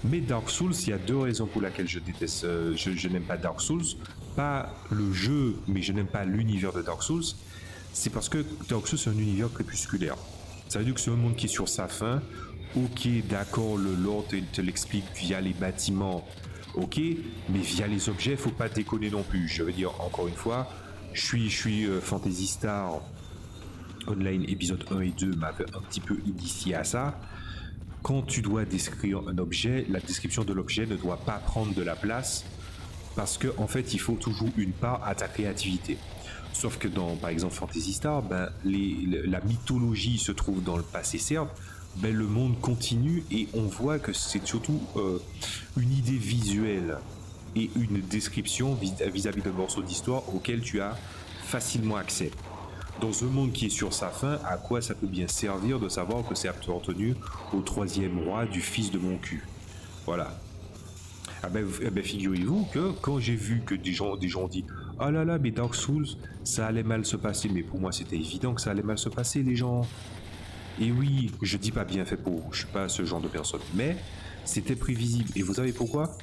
Mais Dark Souls, il y a 2 raisons pour lesquelles je déteste, je n'aime pas Dark Souls. Pas le jeu, mais je n'aime pas l'univers de Dark Souls. C'est parce que Dark Souls, c'est un univers crépusculaire. Ça veut dire que c'est un monde qui est sur sa fin. Ok, d'accord, le lore te l'explique via les bâtiments. Ok, mais via les objets, faut pas déconner non plus. Je veux dire, encore une fois, je suis Fantasy Star Online épisode 1 et 2 m'avait un petit peu initié à ça. Quand tu dois décrire un objet, la description de l'objet ne doit pas prendre de la place parce que en fait, il faut toujours une part à ta créativité. Sauf que dans, par exemple, Fantasy Star, ben, la mythologie se trouve dans le passé, certes, ben, le monde continue et on voit que c'est surtout une idée visuelle et une description vis-à-vis de morceaux d'histoire auxquels tu as facilement accès. Dans un monde qui est sur sa fin, à quoi ça peut bien servir de savoir que c'est appartenu au 3e roi du fils de mon cul? Voilà. Ah ben, figurez-vous que quand j'ai vu que des gens ont dit « Oh là là, mais Dark Souls, ça allait mal se passer. » Mais pour moi, c'était évident que ça allait mal se passer, les gens. Et oui, je dis pas bien fait pour vous, je suis pas ce genre de personne. Mais c'était prévisible. Et vous savez pourquoi?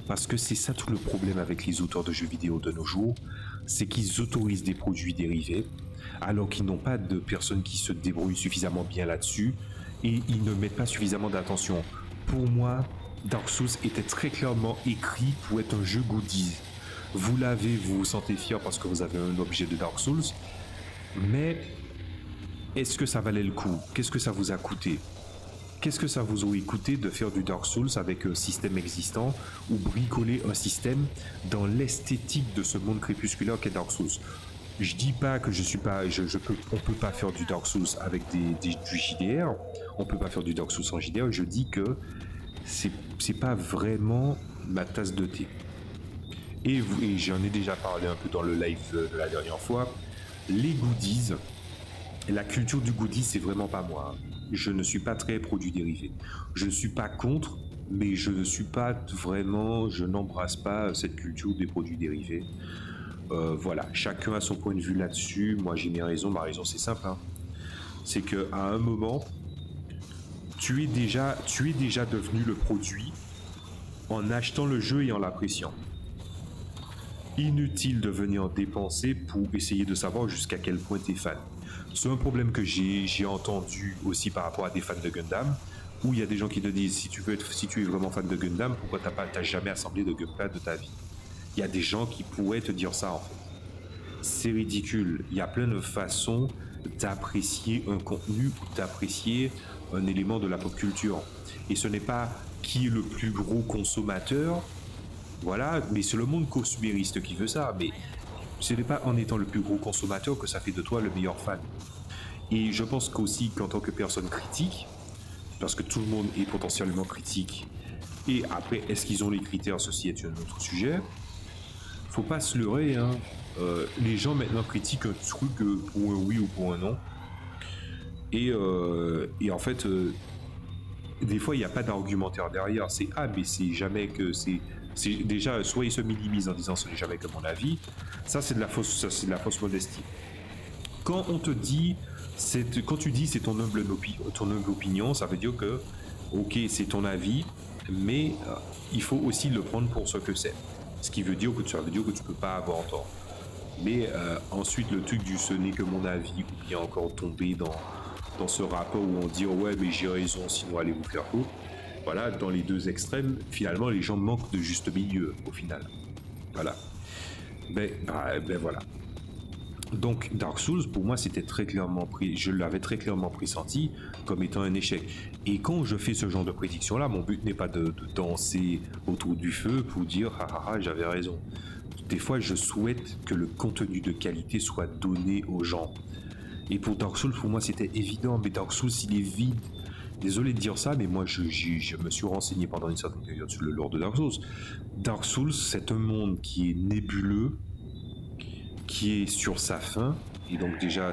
Parce que c'est ça tout le problème avec les auteurs de jeux vidéo de nos jours, c'est qu'ils autorisent des produits dérivés, alors qu'ils n'ont pas de personnes qui se débrouillent suffisamment bien là-dessus, et ils ne mettent pas suffisamment d'attention. Pour moi, Dark Souls était très clairement écrit pour être un jeu goodies. Vous l'avez, vous vous sentez fier parce que vous avez un objet de Dark Souls, mais est-ce que ça valait le coup? Qu'est-ce que ça vous a coûté? Qu'est-ce que ça vous aurait coûté de faire du Dark Souls avec un système existant ou bricoler un système dans l'esthétique de ce monde crépusculaire qu'est Dark Souls? Je dis pas que je suis pas, on peut pas faire du Dark Souls avec du JDR, on peut pas faire du Dark Souls en JDR. Je dis que c'est pas vraiment ma tasse de thé. Et j'en ai déjà parlé un peu dans le live de la dernière fois. Les goodies, la culture du goodies, c'est vraiment pas moi. Je ne suis pas très produit dérivé. Je ne suis pas contre, mais je ne suis pas vraiment, je n'embrasse pas cette culture des produits dérivés. Voilà, chacun a son point de vue là-dessus. Moi, j'ai mes raisons. Ma raison, c'est simple. Hein. C'est que à un moment, tu es déjà devenu le produit en achetant le jeu et en l'appréciant. Inutile de venir dépenser pour essayer de savoir jusqu'à quel point tu es fan. C'est un problème que j'ai entendu aussi par rapport à des fans de Gundam, où il y a des gens qui te disent si tu es vraiment fan de Gundam, pourquoi t'as jamais assemblé de Gunpla de ta vie? Il y a des gens qui pourraient te dire ça en fait. C'est ridicule. Il y a plein de façons d'apprécier un contenu ou d'apprécier un élément de la pop culture. Et ce n'est pas qui est le plus gros consommateur, voilà, mais c'est le monde costumériste qui veut ça. Mais ce n'est pas en étant le plus gros consommateur que ça fait de toi le meilleur fan. Et je pense qu'aussi qu'en tant que personne critique, parce que tout le monde est potentiellement critique, et après, est-ce qu'ils ont les critères, ceci est un autre sujet, faut pas se leurrer, hein. Les gens maintenant critiquent un truc pour un oui ou pour un non. Et en fait, des fois, il n'y a pas d'argumentaire derrière. C'est ah, mais c'est jamais que c'est déjà, soit ils se minimisent en disant ce n'est jamais que mon avis. Ça, c'est de la fausse modestie. Quand on te dit, quand tu dis c'est ton humble opinion, ça veut dire que, ok, c'est ton avis, mais il faut aussi le prendre pour ce que c'est. Ce qui veut dire que tu peux pas avoir tort. Mais ensuite, le truc du ce n'est que mon avis, ou bien encore tomber dans ce rapport où on dit ouais, mais j'ai raison, sinon allez vous faire foutre. Voilà, dans les deux extrêmes, finalement, les gens manquent de juste milieu au final. Voilà. Ben voilà. Donc Dark Souls, pour moi, je l'avais très clairement pressenti comme étant un échec. Et quand je fais ce genre de prédiction-là, mon but n'est pas de danser autour du feu pour dire ah j'avais raison. Des fois, je souhaite que le contenu de qualité soit donné aux gens. Et pour Dark Souls, pour moi, c'était évident, mais Dark Souls, il est vide. Désolé de dire ça, mais moi, je me suis renseigné pendant une certaine période sur le lore de Dark Souls. Dark Souls, c'est un monde qui est nébuleux, qui est sur sa fin, et donc déjà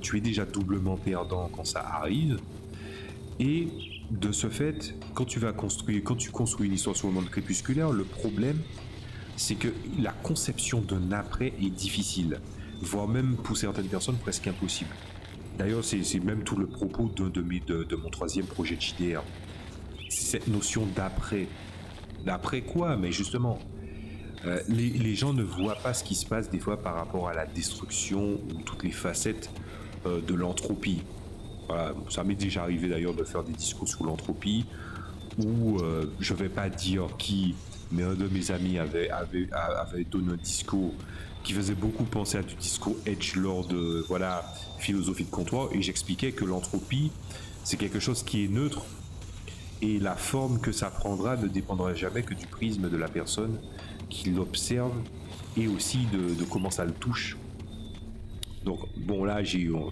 tu es déjà doublement perdant quand ça arrive. Et de ce fait, quand tu construis une histoire sur le monde crépusculaire, le problème, c'est que la conception d'un après est difficile, voire même pour certaines personnes presque impossible. D'ailleurs, c'est même tout le propos de mon troisième projet de JDR. C'est cette notion d'après. D'après quoi? Mais justement, les gens ne voient pas ce qui se passe des fois par rapport à la destruction ou toutes les facettes de l'entropie. Voilà, ça m'est déjà arrivé d'ailleurs de faire des discours sur l'entropie où je vais pas dire qui, mais un de mes amis avait donné un discours qui faisait beaucoup penser à du discours edgelord, voilà, philosophie de comptoir, et j'expliquais que l'entropie, c'est quelque chose qui est neutre, et la forme que ça prendra ne dépendra jamais que du prisme de la personne qui l'observe, et aussi de comment ça le touche. Donc bon là,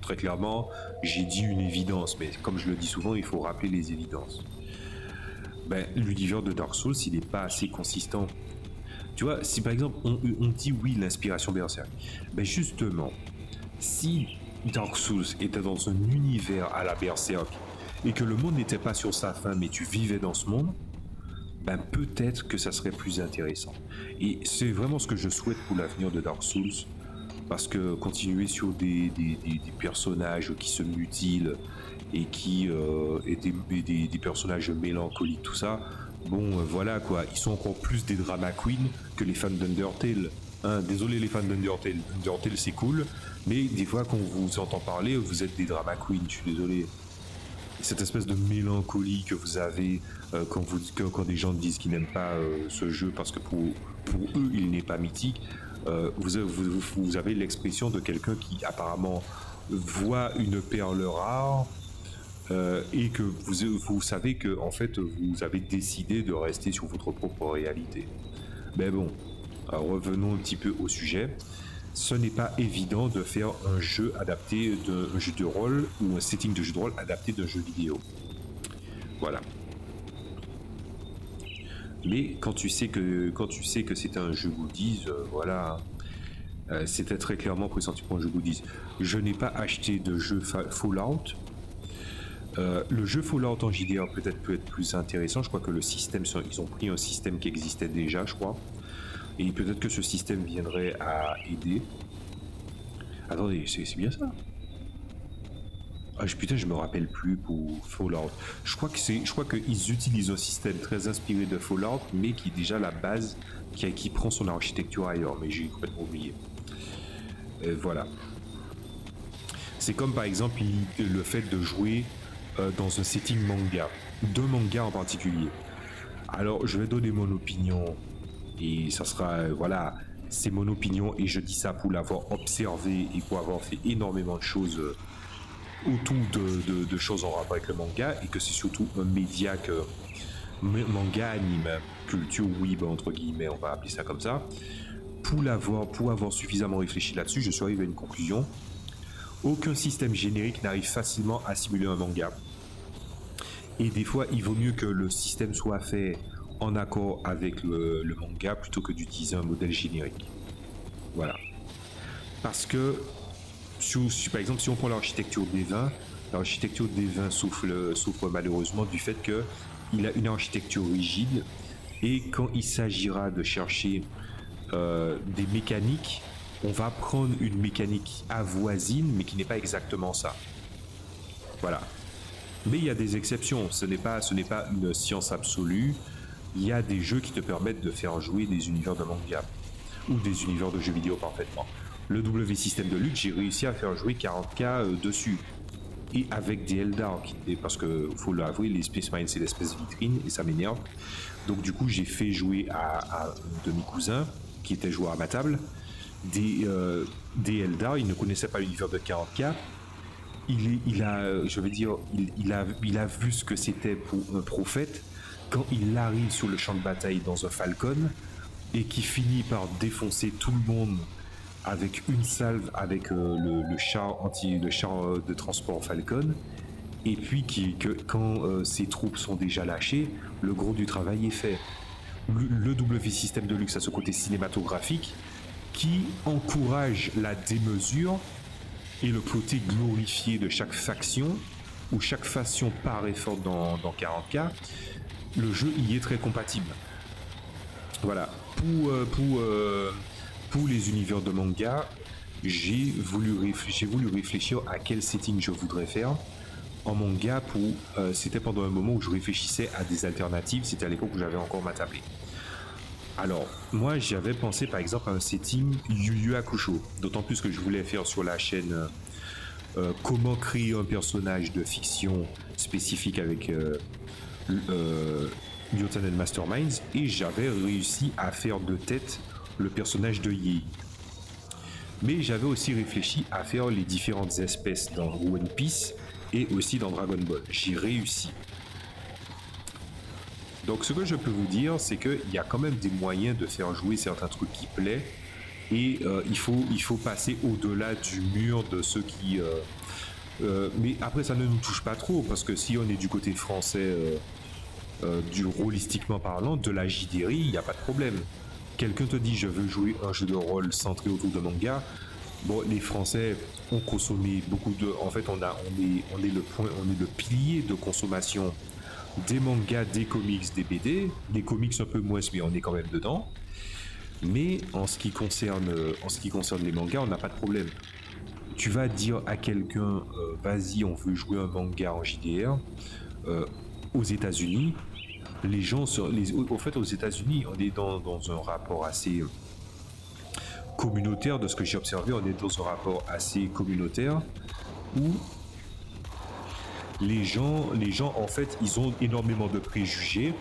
très clairement, j'ai dit une évidence, mais comme je le dis souvent, il faut rappeler les évidences. Ben, l'univers de Dark Souls, il n'est pas assez consistant. Tu vois, si par exemple on dit oui, l'inspiration Berserk, ben justement, si Dark Souls était dans un univers à la Berserk et que le monde n'était pas sur sa fin, mais tu vivais dans ce monde, ben peut-être que ça serait plus intéressant. Et c'est vraiment ce que je souhaite pour l'avenir de Dark Souls, parce que continuer sur des personnages qui se mutilent et qui étaient des personnages mélancoliques, tout ça, bon, voilà quoi, ils sont encore plus des drama queens que les fans d'Undertale. Hein, désolé les fans d'Undertale, Undertale c'est cool, mais des fois quand on vous entend parler, vous êtes des drama queens, je suis désolé. Cette espèce de mélancolie que vous avez quand des gens disent qu'ils n'aiment pas ce jeu parce que pour eux il n'est pas mythique, vous avez l'expression de quelqu'un qui apparemment voit une perle rare et que vous savez que en fait vous avez décidé de rester sur votre propre réalité. Mais bon, revenons un petit peu au sujet. Ce n'est pas évident de faire un jeu adapté d'un jeu de rôle ou un setting de jeu de rôle adapté d'un jeu vidéo. Voilà. Mais quand tu sais que c'est un jeu goodies, voilà, c'était très clairement pressenti pour un jeu goodies. Je n'ai pas acheté de jeu Fallout. Le jeu Fallout en JDR peut être plus intéressant. Je crois que le système, ils ont pris un système qui existait déjà, je crois. Et peut-être que ce système viendrait à aider. Attendez, c'est bien ça? Ah, putain, je me rappelle plus pour Fallout. Je crois qu'ils utilisent un système très inspiré de Fallout, mais qui est déjà la base, qui prend son architecture ailleurs. Mais j'ai complètement oublié. Voilà. C'est comme par exemple le fait de jouer dans un setting manga, d'un manga en particulier. Alors, je vais donner mon opinion, et ça sera, voilà, c'est mon opinion, et je dis ça pour l'avoir observé et pour avoir fait énormément de choses autour de choses en rapport avec le manga, et que c'est surtout un média que manga anime, culture weeb entre guillemets, on va appeler ça comme ça. Pour avoir suffisamment réfléchi là-dessus, je suis arrivé à une conclusion. Aucun système générique n'arrive facilement à simuler un manga. Et des fois, il vaut mieux que le système soit fait en accord avec le manga plutôt que d'utiliser un modèle générique. Voilà. Parce que, par exemple, si on prend l'architecture des vins souffre malheureusement du fait qu'il a une architecture rigide, et quand il s'agira de chercher des mécaniques, on va prendre une mécanique avoisine, mais qui n'est pas exactement ça. Voilà. Mais il y a des exceptions, ce n'est pas une science absolue. Il y a des jeux qui te permettent de faire jouer des univers de manga ou des univers de jeux vidéo parfaitement. Le W System de lutte, j'ai réussi à faire jouer 40K dessus. Et avec des Eldar, parce que faut l'avouer, les Space Marines c'est l'espèce vitrine et ça m'énerve. Donc du coup j'ai fait jouer à un demi-cousin qui était joueur à ma table des Eldar, il ne connaissait pas l'univers de 40K. Il a vu ce que c'était pour un prophète quand il arrive sur le champ de bataille dans un Falcon et qui finit par défoncer tout le monde avec une salve avec le char de transport Falcon, et puis quand ses troupes sont déjà lâchées, le gros du travail est fait. Le W System de luxe a ce côté cinématographique qui encourage la démesure et le côté glorifié de chaque faction, où chaque faction paraît forte dans 40K, le jeu y est très compatible. Voilà. Pour les univers de manga, j'ai voulu réfléchir à quel setting je voudrais faire. En manga, c'était pendant un moment où je réfléchissais à des alternatives. C'était à l'époque où j'avais encore ma tablette. Alors, moi, j'avais pensé par exemple à un setting Yu Yu Hakusho. D'autant plus que je voulais faire sur la chaîne comment créer un personnage de fiction spécifique avec Mutant and Masterminds. Et j'avais réussi à faire de tête le personnage de Yei. Mais j'avais aussi réfléchi à faire les différentes espèces dans One Piece et aussi dans Dragon Ball. J'ai réussi. Donc ce que je peux vous dire, c'est qu'il y a quand même des moyens de faire jouer certains trucs qui plaisent. Et il faut passer au-delà du mur de ceux qui... mais après, ça ne nous touche pas trop, parce que si on est du côté français, du rôlistiquement parlant, de la JDRI, il n'y a pas de problème. Quelqu'un te dit je veux jouer un jeu de rôle centré autour de manga. Bon, les Français ont consommé beaucoup de. En fait, on est le pilier de consommation des mangas, des comics, des BD. Les comics un peu moins, mais on est quand même dedans. Mais en ce qui concerne les mangas, on n'a pas de problème. Tu vas dire à quelqu'un, vas-y, on veut jouer un manga en JDR. Aux États-Unis, les gens, au fait, aux États-Unis, on est dans un rapport assez communautaire. De ce que j'ai observé, on est dans un rapport assez communautaire où les gens, en fait, ils ont énormément de préjugés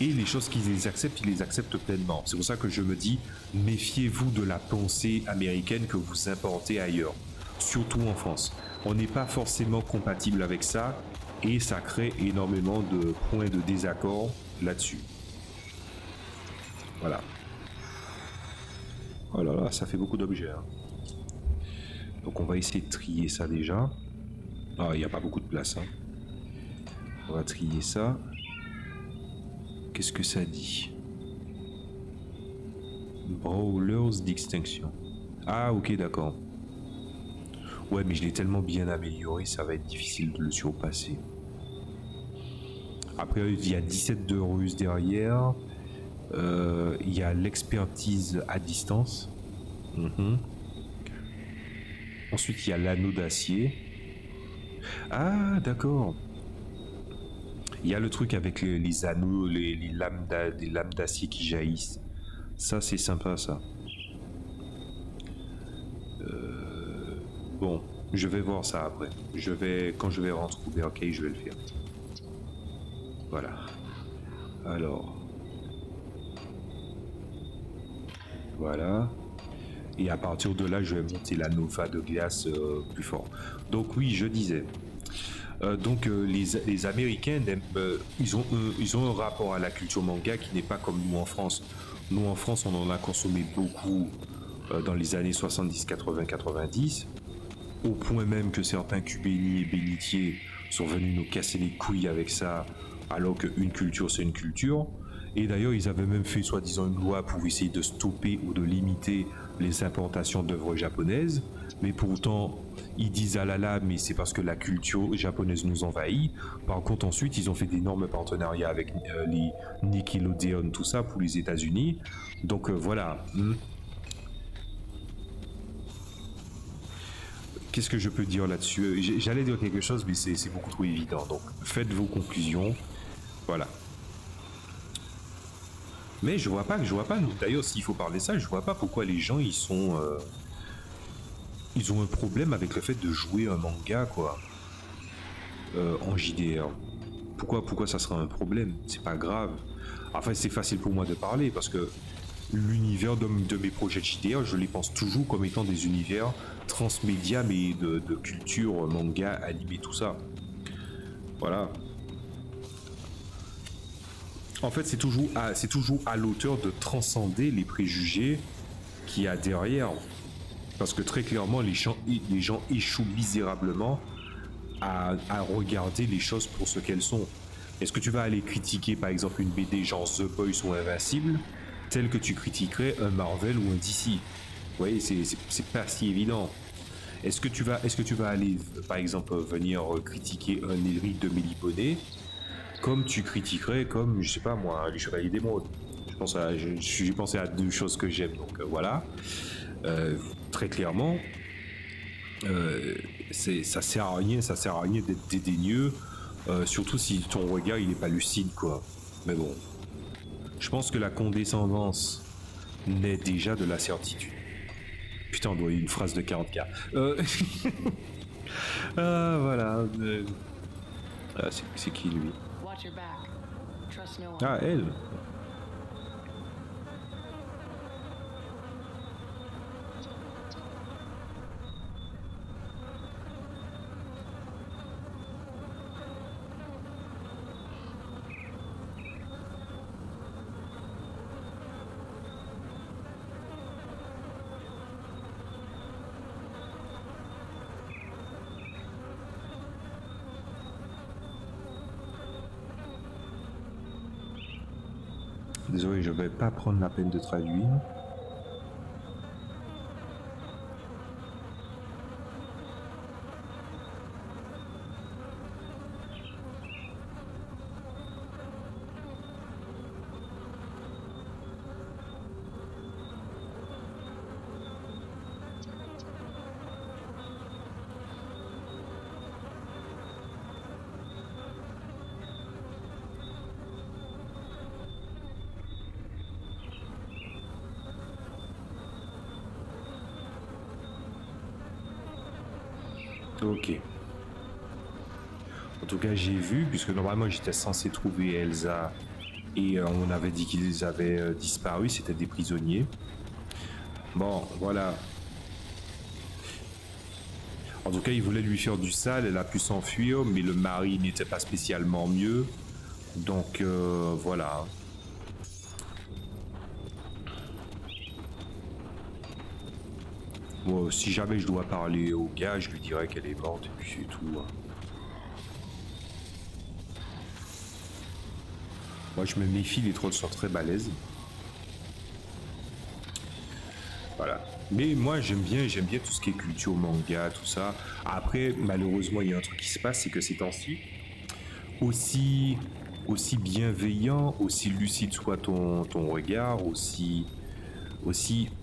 et les choses qu'ils ils les acceptent pleinement. C'est pour ça que je me dis, méfiez-vous de la pensée américaine que vous importez ailleurs, surtout en France. On n'est pas forcément compatible avec ça. Et ça crée énormément de points de désaccord là-dessus. Voilà. Oh là là, ça fait beaucoup d'objets. Hein. Donc on va essayer de trier ça déjà. Ah, il n'y a pas beaucoup de place. Hein. On va trier ça. Qu'est-ce que ça dit? Brawlers d'extinction. Ah, ok, d'accord. Ouais, mais je l'ai tellement bien amélioré, ça va être difficile de le surpasser. Après, il y a 17 de ruse derrière. Il y a l'expertise à distance. Ensuite, il y a l'anneau d'acier. Ah, d'accord. Il y a le truc avec les anneaux, les lames d'acier qui jaillissent. Ça, c'est sympa, ça. Bon, je vais voir ça après. Quand je vais rentrer au OK, je vais le faire. Voilà. Alors. Voilà. Et à partir de là, je vais monter la Nova de glace plus fort. Donc oui, je disais. Les Américains, ils ont un rapport à la culture manga qui n'est pas comme nous en France. Nous en France, on en a consommé beaucoup dans les années 70, 80, 90. Au point même que certains cubénis et bénitiers sont venus nous casser les couilles avec ça, alors qu'une culture, c'est une culture. Et d'ailleurs, ils avaient même fait soi-disant une loi pour essayer de stopper ou de limiter les importations d'œuvres japonaises. Mais pourtant, ils disent ah là là, mais c'est parce que la culture japonaise nous envahit. Par contre, ensuite, ils ont fait d'énormes partenariats avec les Nickelodeon, tout ça, pour les États-Unis. Donc voilà. Qu'est-ce que je peux dire là-dessus? J'allais dire quelque chose, mais c'est beaucoup trop évident. Donc, faites vos conclusions. Voilà. Mais je vois pas, d'ailleurs, s'il faut parler de ça, je vois pas pourquoi les gens, ils ont un problème avec le fait de jouer un manga, quoi, en JDR. Pourquoi ça sera un problème? C'est pas grave. Enfin, c'est facile pour moi de parler, parce que l'univers de mes projets de JDR, je les pense toujours comme étant des univers transmédia, mais de culture, manga, animé, tout ça. Voilà. En fait, c'est toujours à l'auteur de transcender les préjugés qu'il y a derrière. Parce que très clairement, les gens échouent misérablement à regarder les choses pour ce qu'elles sont. Est-ce que tu vas aller critiquer, par exemple, une BD genre The Boys ou Invincible, tel que tu critiquerais un Marvel ou un DC? Vous voyez, c'est pas si évident. est-ce que tu vas aller, par exemple, venir critiquer un Elric de Méliponé, comme tu critiquerais, comme, je sais pas moi, les Chevaliers d'Émeraude. J'ai pensé à deux choses que j'aime, donc voilà. Très clairement, euh, ça sert à rien d'être dédaigneux, surtout si ton regard il est pas lucide, quoi. Mais bon, je pense que la condescendance naît déjà de la certitude. Putain, on doit y une phrase de 40K. Voilà. C'est qui lui? Ah, elle. Désolé, je vais pas prendre la peine de traduire. Ok. En tout cas, j'ai vu, puisque normalement j'étais censé trouver Elsa et on avait dit qu'ils avaient disparu, c'était des prisonniers. Bon, voilà. En tout cas, ils voulaient lui faire du sale, elle a pu s'enfuir, mais le mari n'était pas spécialement mieux. Donc voilà. Moi, si jamais je dois parler au gars, je lui dirais qu'elle est morte et puis c'est tout. Hein. Moi, je me méfie, les trolls sont très balèzes. Voilà. Mais moi, j'aime bien tout ce qui est culture, manga, tout ça. Après, malheureusement, il y a un truc qui se passe, c'est que ces temps-ci, aussi, aussi bienveillant, aussi lucide soit ton regard, aussi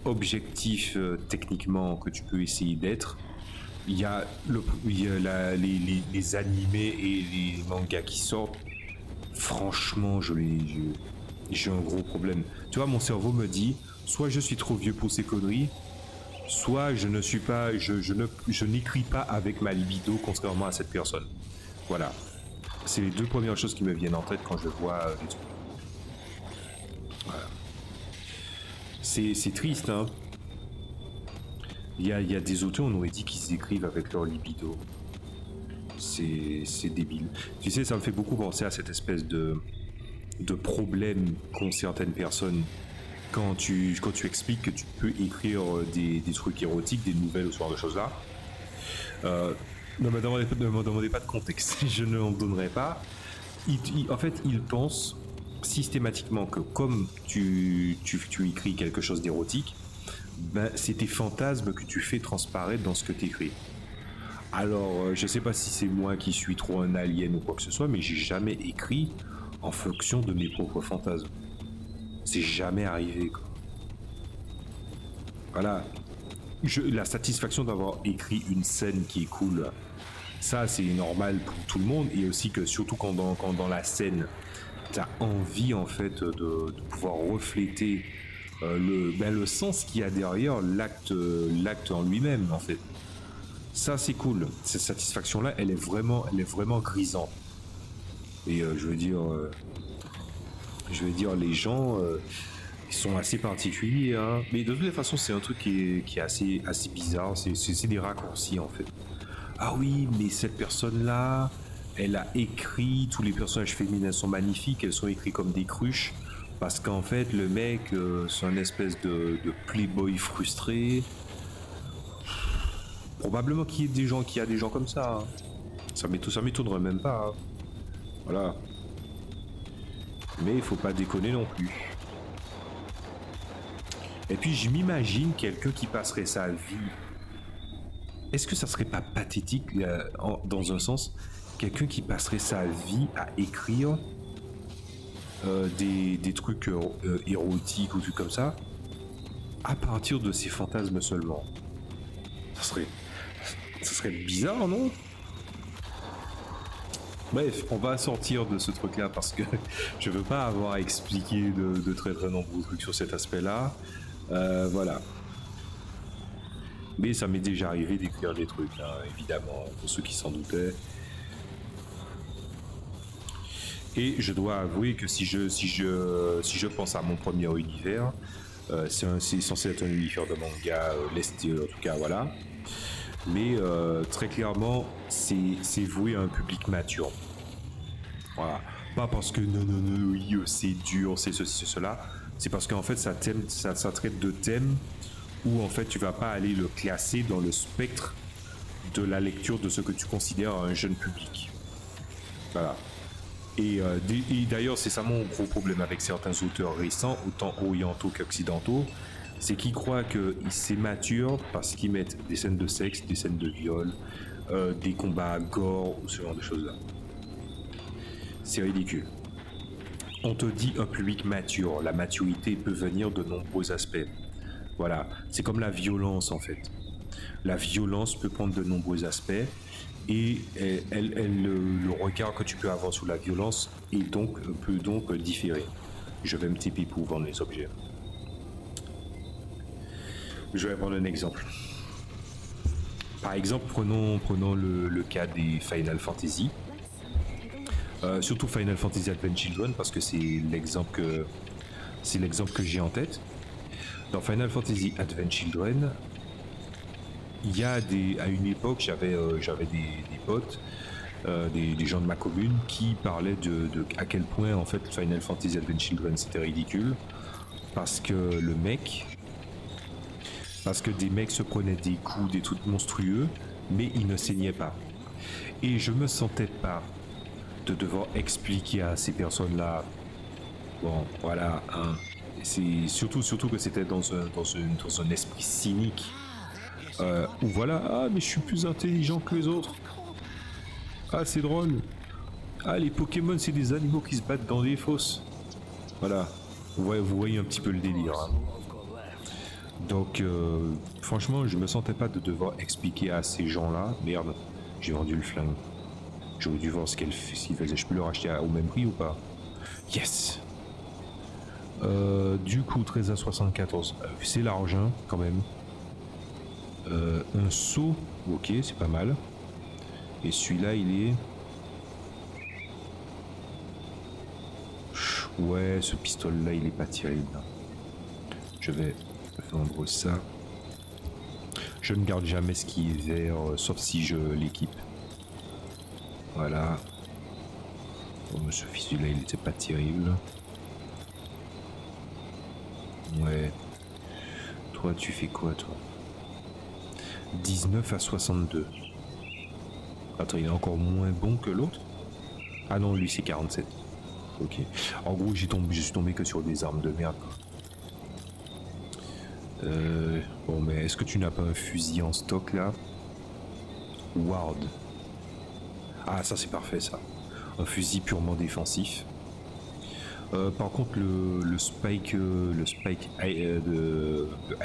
objectif techniquement que tu peux essayer d'être, il y a les animés et les mangas qui sortent. Franchement, j'ai un gros problème. Tu vois, mon cerveau me dit, soit je suis trop vieux pour ces conneries, soit je ne suis pas, je n'écris pas avec ma libido contrairement à cette personne. Voilà. C'est les deux premières choses qui me viennent en tête quand je vois les trucs. Voilà. C'est triste, hein. Il y a des auteurs, on aurait dit qu'ils écrivent avec leur libido. C'est débile. Tu sais, ça me fait beaucoup penser à cette espèce de problème qu'ont certaines personnes quand tu expliques que tu peux écrire des trucs érotiques, des nouvelles ou ce genre de choses-là. Ne me demandez pas de contexte, je ne en donnerai pas. En fait, ils pensent systématiquement que comme tu écris quelque chose d'érotique, ben, c'est tes fantasmes que tu fais transparaître dans ce que tu écris. Alors, je sais pas si c'est moi qui suis trop un alien ou quoi que ce soit, mais j'ai jamais écrit en fonction de mes propres fantasmes. C'est jamais arrivé, quoi. Voilà. La satisfaction d'avoir écrit une scène qui est cool, ça c'est normal pour tout le monde, et aussi que surtout quand dans la scène, t'as envie en fait de pouvoir refléter le sens qu'il y a derrière l'acte en lui-même en fait. Ça c'est cool. Cette satisfaction-là, elle est vraiment grisante. Et je veux dire, les gens, ils sont assez particuliers. Hein. Mais de toutes les façons, c'est un truc qui est assez bizarre. C'est des raccourcis en fait. Ah oui, mais cette personne-là, elle a écrit, tous les personnages féminins sont magnifiques, elles sont écrites comme des cruches. Parce qu'en fait, le mec, c'est un espèce de playboy frustré. Probablement qu'il y a des gens comme ça. Hein. Ça m'étonnerait même pas. Hein. Voilà. Mais il faut pas déconner non plus. Et puis je m'imagine quelqu'un qui passerait sa vie est-ce que ça serait pas pathétique, dans un sens, quelqu'un qui passerait sa vie à écrire des trucs érotiques ou trucs comme ça, à partir de ses fantasmes seulement? Ça serait, ça serait bizarre, non? Bref, on va sortir de ce truc-là parce que je veux pas avoir à expliquer de très très nombreux trucs sur cet aspect-là. Voilà. Mais ça m'est déjà arrivé d'écrire des trucs, hein, évidemment, pour ceux qui s'en doutaient. Et je dois avouer que si je pense à mon premier univers, c'est censé être un univers de manga, lesté en tout cas, voilà. Mais très clairement, c'est voué à un public mature. Voilà. Pas parce que non, oui, c'est dur, c'est ceci, c'est cela. C'est parce qu'en fait, ça traite de thèmes où en fait, tu vas pas aller le classer dans le spectre de la lecture de ce que tu considères un jeune public. Voilà. Et d'ailleurs, c'est ça mon gros problème avec certains auteurs récents, autant orientaux qu'occidentaux, c'est qu'ils croient que c'est mature parce qu'ils mettent des scènes de sexe, des scènes de viol, des combats gore ou ce genre de choses-là. C'est ridicule. On te dit un public mature. La maturité peut venir de nombreux aspects. Voilà, c'est comme la violence en fait. La violence peut prendre de nombreux aspects et le regard que tu peux avoir sur la violence peut donc différer. Je vais me taper pour vendre les objets. Je vais prendre un exemple. Par exemple, prenons le cas des Final Fantasy. Surtout Final Fantasy Advent Children parce que c'est l'exemple que j'ai en tête. Dans Final Fantasy Advent Children, à une époque, j'avais des potes, des gens de ma commune qui parlaient de à quel point en fait Final Fantasy Advent Children c'était ridicule parce que des mecs se prenaient des coups, des trucs monstrueux, mais ils ne saignaient pas. Et je me sentais pas de devoir expliquer à ces personnes-là, bon, voilà, hein, c'est surtout que c'était dans un esprit cynique, où voilà, ah mais je suis plus intelligent que les autres, ah c'est drôle, ah les Pokémon c'est des animaux qui se battent dans des fosses, voilà, vous voyez un petit peu le délire, hein. Donc franchement je me sentais pas de devoir expliquer à ces gens-là, merde, j'ai vendu le flingue, j'aurais dû voir s'il faisait, je peux le racheter au même prix ou pas? Yes. Du coup 13 à 74, c'est large hein, quand même. Un saut, ok c'est pas mal. Et celui-là il est... Ouais, ce pistolet là il est pas terrible. Je vais vendre ça. Je ne garde jamais ce qui est vert, sauf si je l'équipe. Voilà. Oh, ce fusil là il était pas terrible. Ouais. Toi tu fais quoi toi? 19 à 62. Attends, il est encore moins bon que l'autre? Ah non, lui c'est 47. Ok. En gros, je suis tombé que sur des armes de merde. Bon, mais est-ce que tu n'as pas un fusil en stock là? Ward. Ah, ça c'est parfait ça. Un fusil purement défensif. Par contre, le Spike, le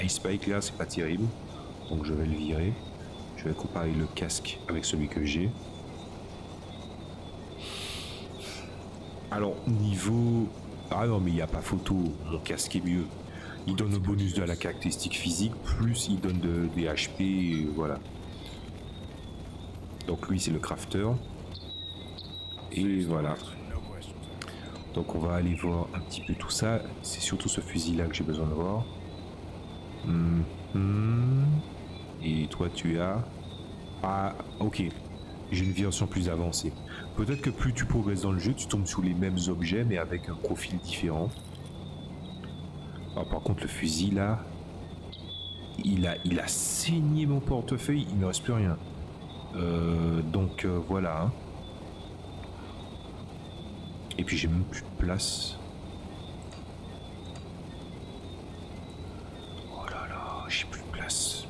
Ice Spike là, c'est pas terrible. Donc je vais le virer. Je vais comparer le casque avec celui que j'ai. Alors, niveau... Ah non, mais il n'y a pas photo. Mon casque est mieux. Il donne un bonus de la caractéristique physique, plus il donne des HP, voilà. Donc lui, c'est le crafter. Et voilà. Donc on va aller voir un petit peu tout ça. C'est surtout ce fusil-là que j'ai besoin de voir. Et toi, tu as... Ah, ok. J'ai une version plus avancée. Peut-être que plus tu progresses dans le jeu, tu tombes sur les mêmes objets, mais avec un profil différent. Alors, par contre, le fusil, là... Il a saigné mon portefeuille, il ne reste plus rien. Donc, voilà. Hein. Et puis, j'ai même plus de place. Oh là là, j'ai plus de place.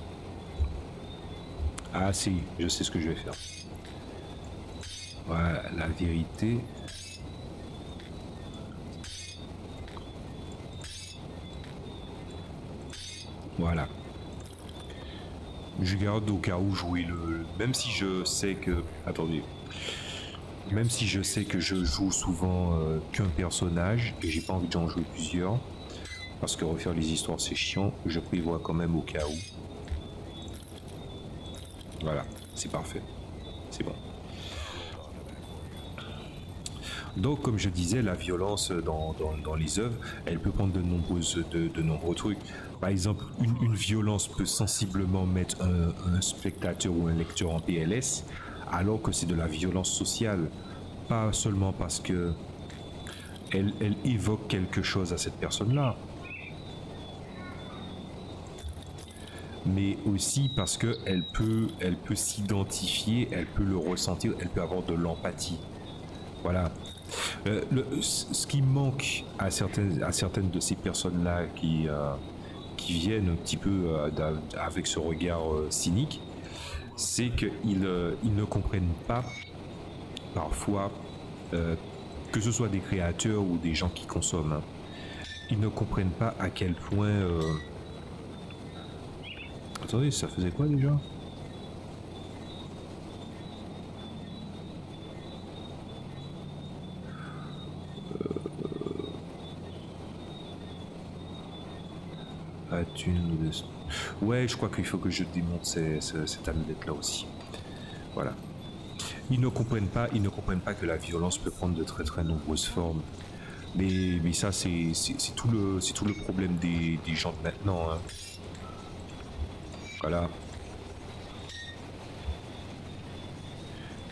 Ah si, je sais ce que je vais faire. Voilà, la vérité. Voilà. Je garde au cas où jouer le... Même si je sais que... Attendez. Même si je sais que je joue souvent qu'un personnage et j'ai pas envie d'en jouer plusieurs, parce que refaire les histoires c'est chiant, je prévois quand même au cas où. Voilà, c'est parfait. C'est bon. Donc, comme je disais, la violence dans les œuvres, elle peut prendre de nombreux trucs. Par exemple, une violence peut sensiblement mettre un spectateur ou un lecteur en PLS, alors que c'est de la violence sociale. Pas seulement parce que elle évoque quelque chose à cette personne-là, mais aussi parce elle peut s'identifier, elle peut le ressentir, elle peut avoir de l'empathie. Voilà. Ce qui manque à certaines de ces personnes-là qui viennent un petit peu avec ce regard cynique, c'est qu'ils ne comprennent pas parfois, euh, que ce soit des créateurs ou des gens qui consomment, hein, ils ne comprennent pas à quel point... Attendez, ça faisait quoi déjà? Attune. Ouais, je crois qu'il faut que je démonte cette amulette là aussi. Voilà. Ils ne comprennent pas que la violence peut prendre de très très nombreuses formes. Mais ça, c'est tout le problème des gens de maintenant, hein. Voilà.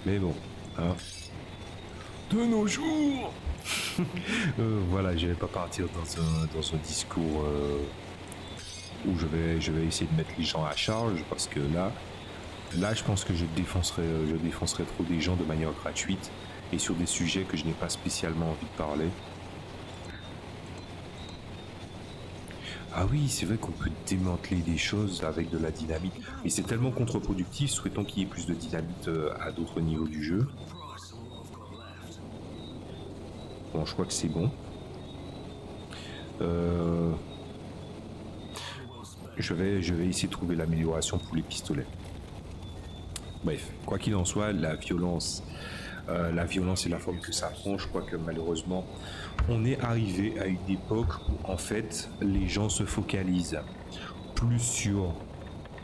Mais bon, hein. De nos jours. Voilà, je vais pas partir dans un discours où je vais essayer de mettre les gens à charge parce que là, je pense que je défoncerai trop des gens de manière gratuite et sur des sujets que je n'ai pas spécialement envie de parler. Ah oui, c'est vrai qu'on peut démanteler des choses avec de la dynamite, mais c'est tellement contre-productif, souhaitons qu'il y ait plus de dynamite à d'autres niveaux du jeu. Bon, je crois que c'est bon. Euh, je vais essayer de trouver l'amélioration pour les pistolets. Bref, quoi qu'il en soit, la violence et la forme que ça prend, je crois que malheureusement, on est arrivé à une époque où en fait, les gens se focalisent plus sur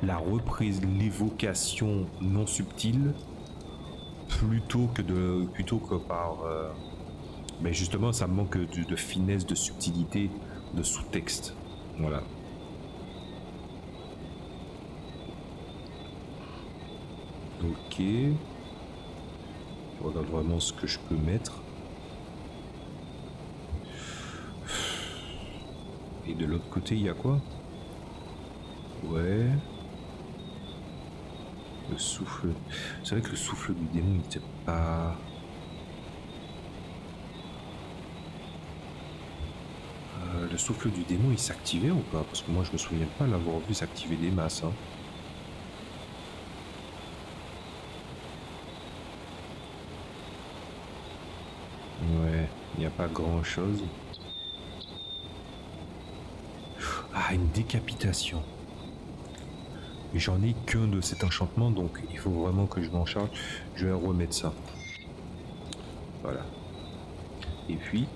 la reprise, l'évocation non subtile, plutôt que par, mais justement, ça manque de finesse, de subtilité, de sous-texte. Voilà. Ok. Je regarde vraiment ce que je peux mettre. Et de l'autre côté, il y a quoi? Ouais. Le souffle. C'est vrai que le souffle du démon n'était pas. Le souffle du démon il s'activait ou pas? Parce que moi je me souviens pas l'avoir vu s'activer des masses, hein. Ouais, il n'y a pas grand chose. Ah, une décapitation. Mais j'en ai qu'un de cet enchantement, donc il faut vraiment que je m'en charge. Je vais remettre ça. Voilà. Et puis.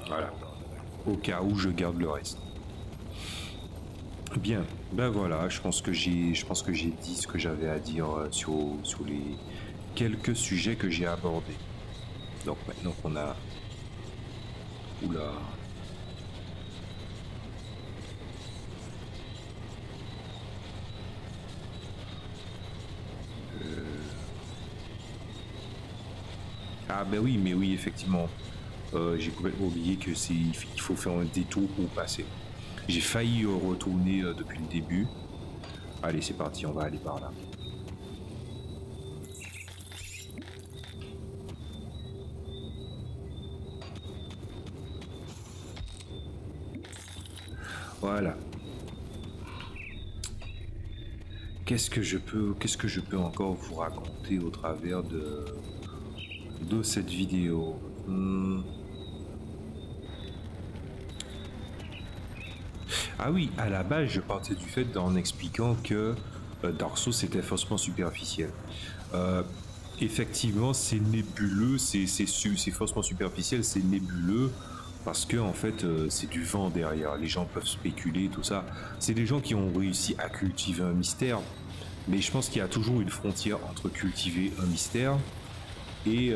Voilà. Au cas où je garde le reste. Bien, ben voilà, je pense que j'ai dit ce que j'avais à dire sur les quelques sujets que j'ai abordés. Donc maintenant qu'on a... Oula. Ah ben oui, mais oui, effectivement. J'ai complètement oublié que il faut faire un détour pour passer. J'ai failli retourner depuis le début. Allez, c'est parti, on va aller par là. Voilà. Qu'est-ce que je peux encore vous raconter au travers de cette vidéo? Ah oui, à la base, je partais du fait en expliquant que Dark Souls c'était faussement superficiel. Euh, Effectivement, c'est nébuleux, c'est faussement superficiel, c'est nébuleux parce que en fait, c'est du vent derrière. Les gens peuvent spéculer, tout ça. C'est des gens qui ont réussi à cultiver un mystère, mais je pense qu'il y a toujours une frontière entre cultiver un mystère et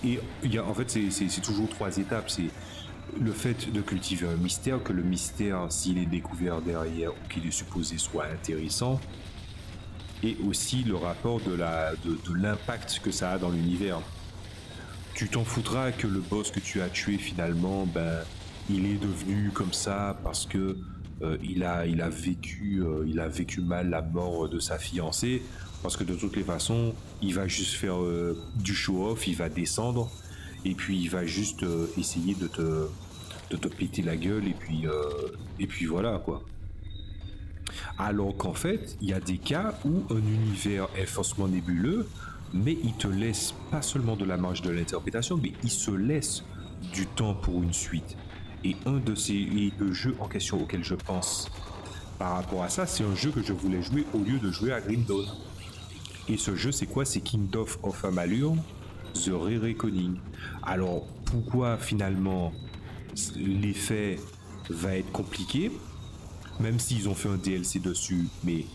il y a, en fait, c'est toujours trois étapes. C'est le fait de cultiver un mystère, que le mystère, s'il est découvert derrière ou qu'il est supposé soit intéressant, et aussi le rapport de l'impact que ça a dans l'univers. Tu t'en foutras que le boss que tu as tué finalement, ben, il est devenu comme ça parce que il a vécu mal la mort de sa fiancée, parce que de toutes les façons, il va juste faire du show-off, il va descendre, et puis il va juste essayer de te péter la gueule, et puis voilà quoi. Alors qu'en fait, il y a des cas où un univers est faussement nébuleux, mais il te laisse pas seulement de la marge de l'interprétation, mais il se laisse du temps pour une suite. Et le jeu en question auquel je pense par rapport à ça, c'est un jeu que je voulais jouer au lieu de jouer à Grim Dawn. Et ce jeu, c'est quoi? C'est Kingdom of Amalur, The Re-Reckoning. Alors, pourquoi finalement l'effet va être compliqué? Même s'ils ont fait un DLC dessus. Mais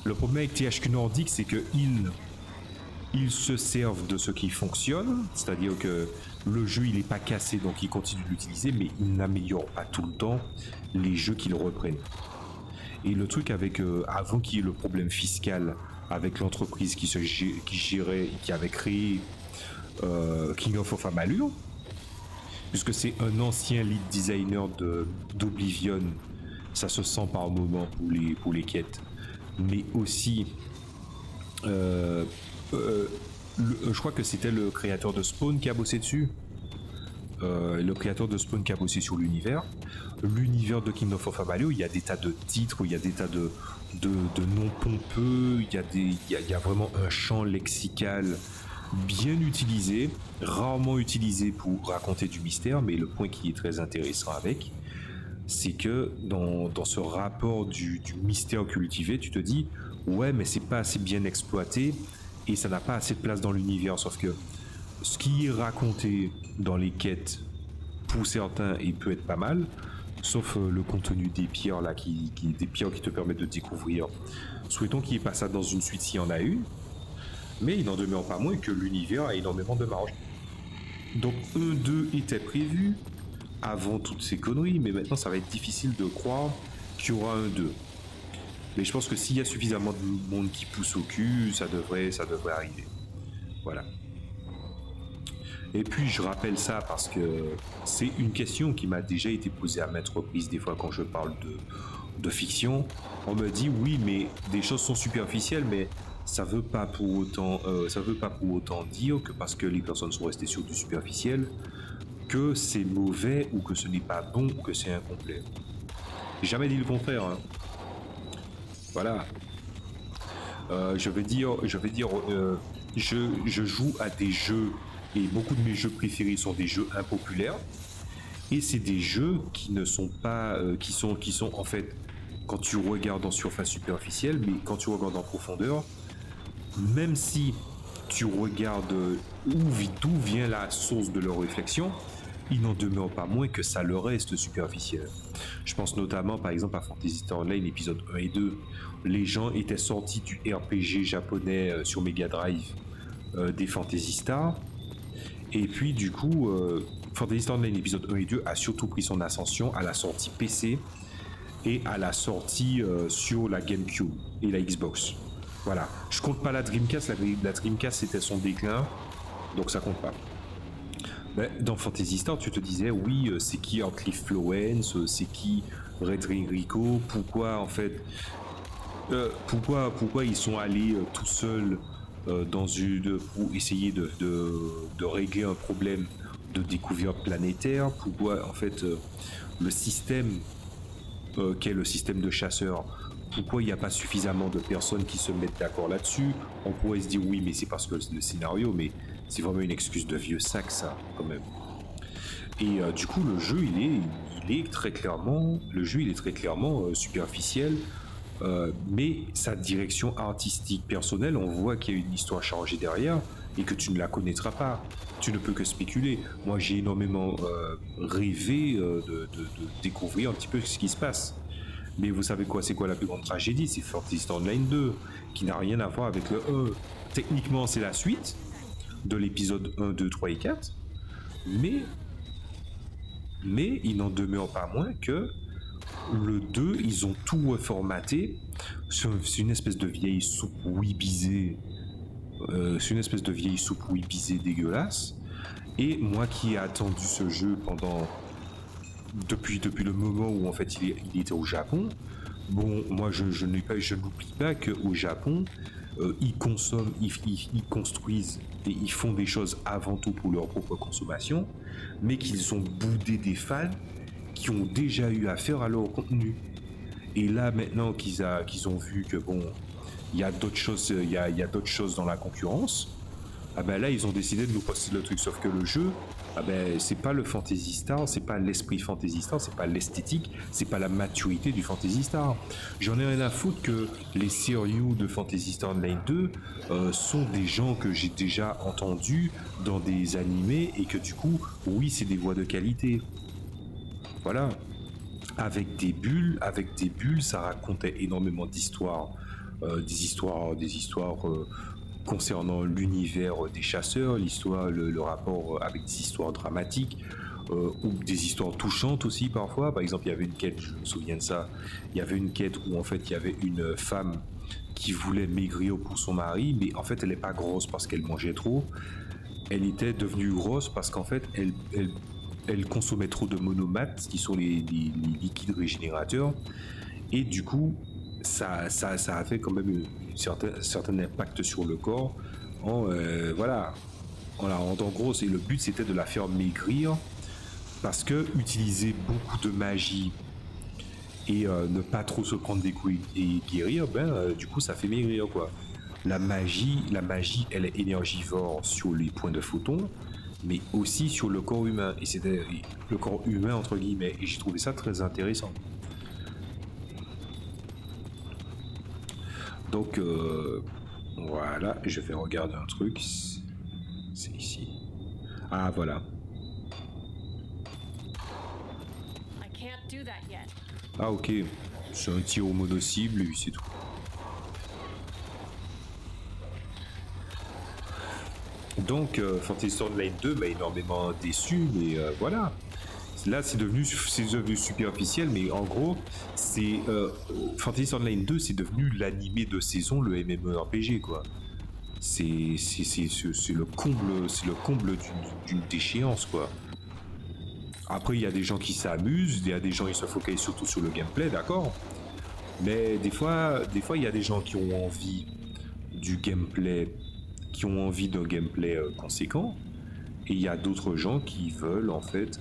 le problème avec THQ Nordic, c'est qu'ils se servent de ce qui fonctionne, c'est-à-dire que le jeu il n'est pas cassé, donc ils continuent de l'utiliser, mais ils n'améliorent pas tout le temps les jeux qu'ils reprennent. Et le truc avec avant qu'il y ait le problème fiscal avec l'entreprise qui gérait, qui avait créé Kingdom of Amalur, puisque c'est un ancien lead designer d'Oblivion, ça se sent par moments pour les quêtes, mais aussi je crois que c'était le créateur de Spawn qui a bossé dessus. Le créateur de Spawn qui a bossé sur l'univers. L'univers de Kingdom of Amalur, il y a des tas de titres, il y a des tas de noms pompeux, il y a vraiment un champ lexical bien utilisé, rarement utilisé pour raconter du mystère, mais le point qui est très intéressant avec, c'est que dans ce rapport du mystère cultivé, tu te dis ouais, mais c'est pas assez bien exploité et ça n'a pas assez de place dans l'univers. Sauf que ce qui est raconté dans les quêtes, pour certains, il peut être pas mal, sauf le contenu des pierres là, des pierres qui te permettent de découvrir. Souhaitons qu'il n'y ait pas ça dans une suite s'il y en a une, mais il n'en demeure pas moins que l'univers a énormément de marge. Donc 1-2 était prévu avant toutes ces conneries, mais maintenant ça va être difficile de croire qu'il y aura un 2. Mais je pense que s'il y a suffisamment de monde qui pousse au cul, ça devrait arriver. Voilà. Et puis je rappelle ça parce que c'est une question qui m'a déjà été posée à maintes reprises des fois quand je parle de fiction. On me dit oui, mais des choses sont superficielles, mais ça veut pas pour autant dire que parce que les personnes sont restées sur du superficiel, que c'est mauvais ou que ce n'est pas bon ou que c'est incomplet. J'ai jamais dit le contraire. Hein. Voilà. Je joue à des jeux et beaucoup de mes jeux préférés sont des jeux impopulaires et c'est des jeux qui ne sont pas, qui sont en fait quand tu regardes en surface superficielle, mais quand tu regardes en profondeur, même si tu regardes d'où vient la source de leur réflexion, il n'en demeure pas moins que ça leur reste superficiel. Je pense notamment par exemple à Fantasy Star Online épisode 1 et 2. Les gens étaient sortis du RPG japonais sur Mega Drive des Fantasy Star. Et puis du coup, Fantasy Star Online épisode 1 et 2 a surtout pris son ascension à la sortie PC et à la sortie sur la GameCube et la Xbox. Voilà. Je compte pas la Dreamcast, la Dreamcast c'était son déclin, donc ça compte pas. Mais dans Fantasy Star, tu te disais, oui, c'est qui Heartleaf Florence, c'est qui Red Ring Rico, pourquoi en fait, pourquoi ils sont allés tout seuls pour essayer de régler un problème de découverte planétaire, pourquoi en fait le système qu'est le système de chasseurs, pourquoi il n'y a pas suffisamment de personnes qui se mettent d'accord là-dessus. On pourrait se dire oui, mais c'est parce que le scénario, mais c'est vraiment une excuse de vieux sac, ça, quand même. Et du coup, il est très clairement, le jeu, il est très clairement superficiel, mais sa direction artistique personnelle, on voit qu'il y a une histoire chargée derrière et que tu ne la connaîtras pas. Tu ne peux que spéculer. Moi, j'ai énormément rêvé de découvrir un petit peu ce qui se passe. Mais vous savez quoi, c'est quoi la plus grande tragédie? C'est Fantasy Star Online 2, qui n'a rien à voir avec le 1. Techniquement, c'est la suite de l'épisode 1, 2, 3 et 4, mais, mais il n'en demeure pas moins que le 2, ils ont tout reformaté. C'est une espèce de vieille soupe wibisée. C'est une espèce de vieille soupe wibisée dégueulasse. Et moi qui ai attendu ce jeu depuis le moment où en fait il était au Japon, bon, moi je n'oublie pas qu'au Japon, ils consomment, ils construisent et ils font des choses avant tout pour leur propre consommation, mais qu'ils ont boudé des fans qui ont déjà eu affaire à leur contenu. Et là, maintenant qu'ils ont vu que bon, il y a d'autres choses, il y a d'autres choses dans la concurrence, ah ben là, ils ont décidé de nous poster le truc. Sauf que le jeu, ah ben, c'est pas le Fantasy Star, c'est pas l'esprit Fantasy Star, c'est pas l'esthétique, c'est pas la maturité du Fantasy Star. J'en ai rien à foutre que les serious de Fantasy Star Online 2 sont des gens que j'ai déjà entendus dans des animés et que du coup, oui, c'est des voix de qualité. Voilà. Avec des bulles, ça racontait énormément d'histoires, des histoires concernant l'univers des chasseurs, le rapport avec des histoires dramatiques, ou des histoires touchantes aussi parfois. Par exemple, il y avait une quête, je me souviens de ça, il y avait une quête où en fait il y avait une femme qui voulait maigrir pour son mari, mais en fait elle n'est pas grosse parce qu'elle mangeait trop, elle était devenue grosse parce qu'en fait elle consommait trop de monomates, qui sont les liquides régénérateurs, et du coup, ça a fait quand même un certain impact sur le corps. Voilà, en la rendant grosse. Et le but, c'était de la faire maigrir, parce que utiliser beaucoup de magie et ne pas trop se prendre des coups et guérir, du coup, ça fait maigrir, quoi. La magie, elle est énergivore sur les points de photons, mais aussi sur le corps humain. Et c'était le corps humain, entre guillemets. Et j'ai trouvé ça très intéressant. Donc, voilà, je vais regarder un truc. C'est ici. Ah, voilà. Ah, ok. C'est un tir au mono-cible et c'est tout. Donc, Fantasy Star Online 2 m'a énormément déçu, mais voilà. Là, c'est devenu superficiel, mais en gros, Fantasy Star Online 2, c'est devenu l'animé de saison, le MMORPG, quoi. C'est le comble d'une déchéance, quoi. Après, il y a des gens qui s'amusent, il y a des gens qui se focalisent surtout sur le gameplay, d'accord. Mais des fois, il y a des gens qui ont envie du gameplay, qui ont envie d'un gameplay conséquent, et il y a d'autres gens qui veulent en fait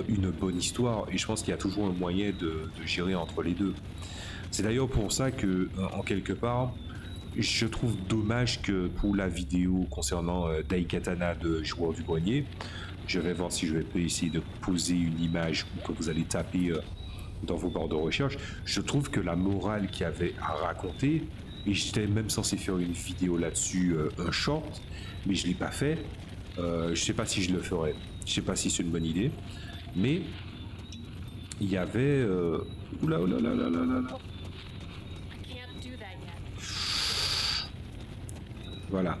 une bonne histoire. Et je pense qu'il y a toujours un moyen de gérer entre les deux. C'est d'ailleurs pour ça que, en quelque part, je trouve dommage que pour la vidéo concernant Daikatana de Joueur du Grenier, je vais voir si je vais essayer de poser une image ou que vous allez taper dans vos barres de recherche. Je trouve que la morale qu'il y avait à raconter, et j'étais même censé faire une vidéo là-dessus, un short, mais je ne l'ai pas fait. Je sais pas si je le ferai. Je sais pas si c'est une bonne idée. Mais il y avait... Oula, oula, oula, oula, oula, oula. Voilà.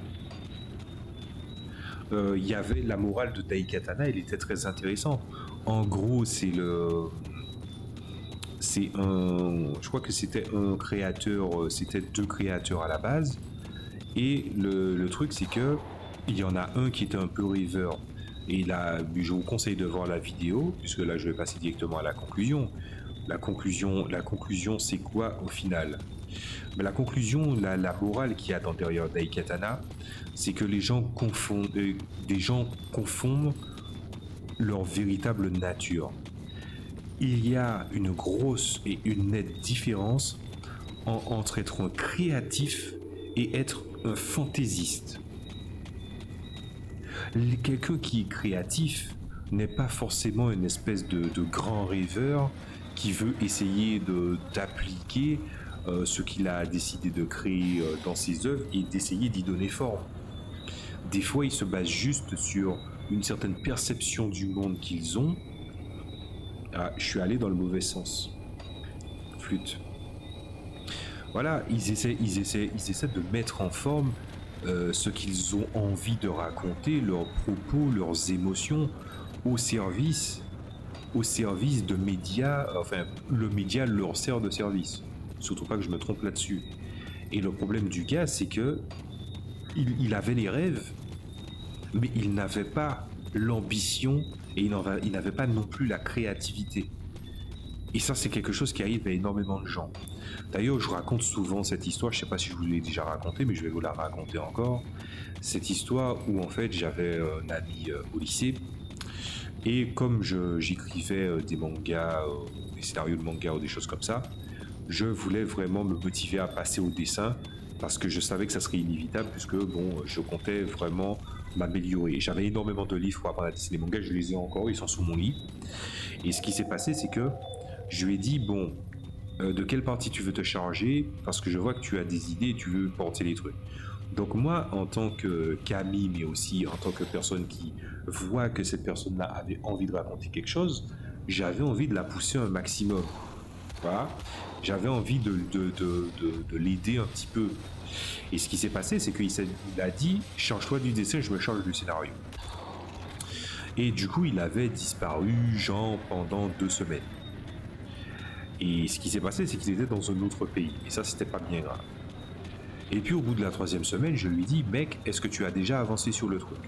Il y avait la morale de Daikatana, elle était très intéressante. En gros, je crois que c'était un créateur, c'était deux créateurs à la base. Et le truc, c'est que il y en a un qui était un peu rêveur. Et là, je vous conseille de voir la vidéo, puisque là, je vais passer directement à la conclusion. La conclusion, c'est quoi au final? Mais la conclusion, la morale qu'il y a dans derrière Daikatana, c'est que des gens confondent leur véritable nature. Il y a une grosse et une nette différence entre être un créatif et être un fantaisiste. Quelqu'un qui est créatif n'est pas forcément une espèce de grand rêveur qui veut essayer d'appliquer ce qu'il a décidé de créer dans ses œuvres et d'essayer d'y donner forme. Des fois, ils se basent juste sur une certaine perception du monde qu'ils ont. Ah, je suis allé dans le mauvais sens. Flûte. Voilà, ils essaient de mettre en forme ce qu'ils ont envie de raconter, leurs propos, leurs émotions, au service de médias. Enfin, le média leur sert de service. Surtout pas que je me trompe là-dessus. Et le problème du gars, c'est que il avait les rêves, mais il n'avait pas l'ambition et il n'avait pas non plus la créativité. Et ça, c'est quelque chose qui arrive à énormément de gens. D'ailleurs, je raconte souvent cette histoire, je ne sais pas si je vous l'ai déjà racontée, mais je vais vous la raconter encore. Cette histoire où en fait j'avais un ami au lycée, et comme j'écrivais des mangas, des scénarios de mangas ou des choses comme ça, je voulais vraiment me motiver à passer au dessin, parce que je savais que ça serait inévitable, puisque bon, je comptais vraiment m'améliorer. J'avais énormément de livres pour apprendre à dessiner les mangas, je les ai encore, ils sont sous mon lit. Et ce qui s'est passé, c'est que je lui ai dit, bon, de quelle partie tu veux te charger, parce que je vois que tu as des idées et tu veux porter les trucs. Donc moi, en tant que Camille, mais aussi en tant que personne qui voit que cette personne-là avait envie de raconter quelque chose, j'avais envie de la pousser un maximum. Voilà. J'avais envie de l'aider un petit peu. Et ce qui s'est passé, c'est qu'il a dit, change-toi du dessin, je me charge du scénario. Et du coup, il avait disparu, genre, pendant 2 semaines. Et ce qui s'est passé, c'est qu'il était dans un autre pays. Et ça, c'était pas bien grave. Et puis au bout de la 3e semaine, je lui dis, mec, est-ce que tu as déjà avancé sur le truc?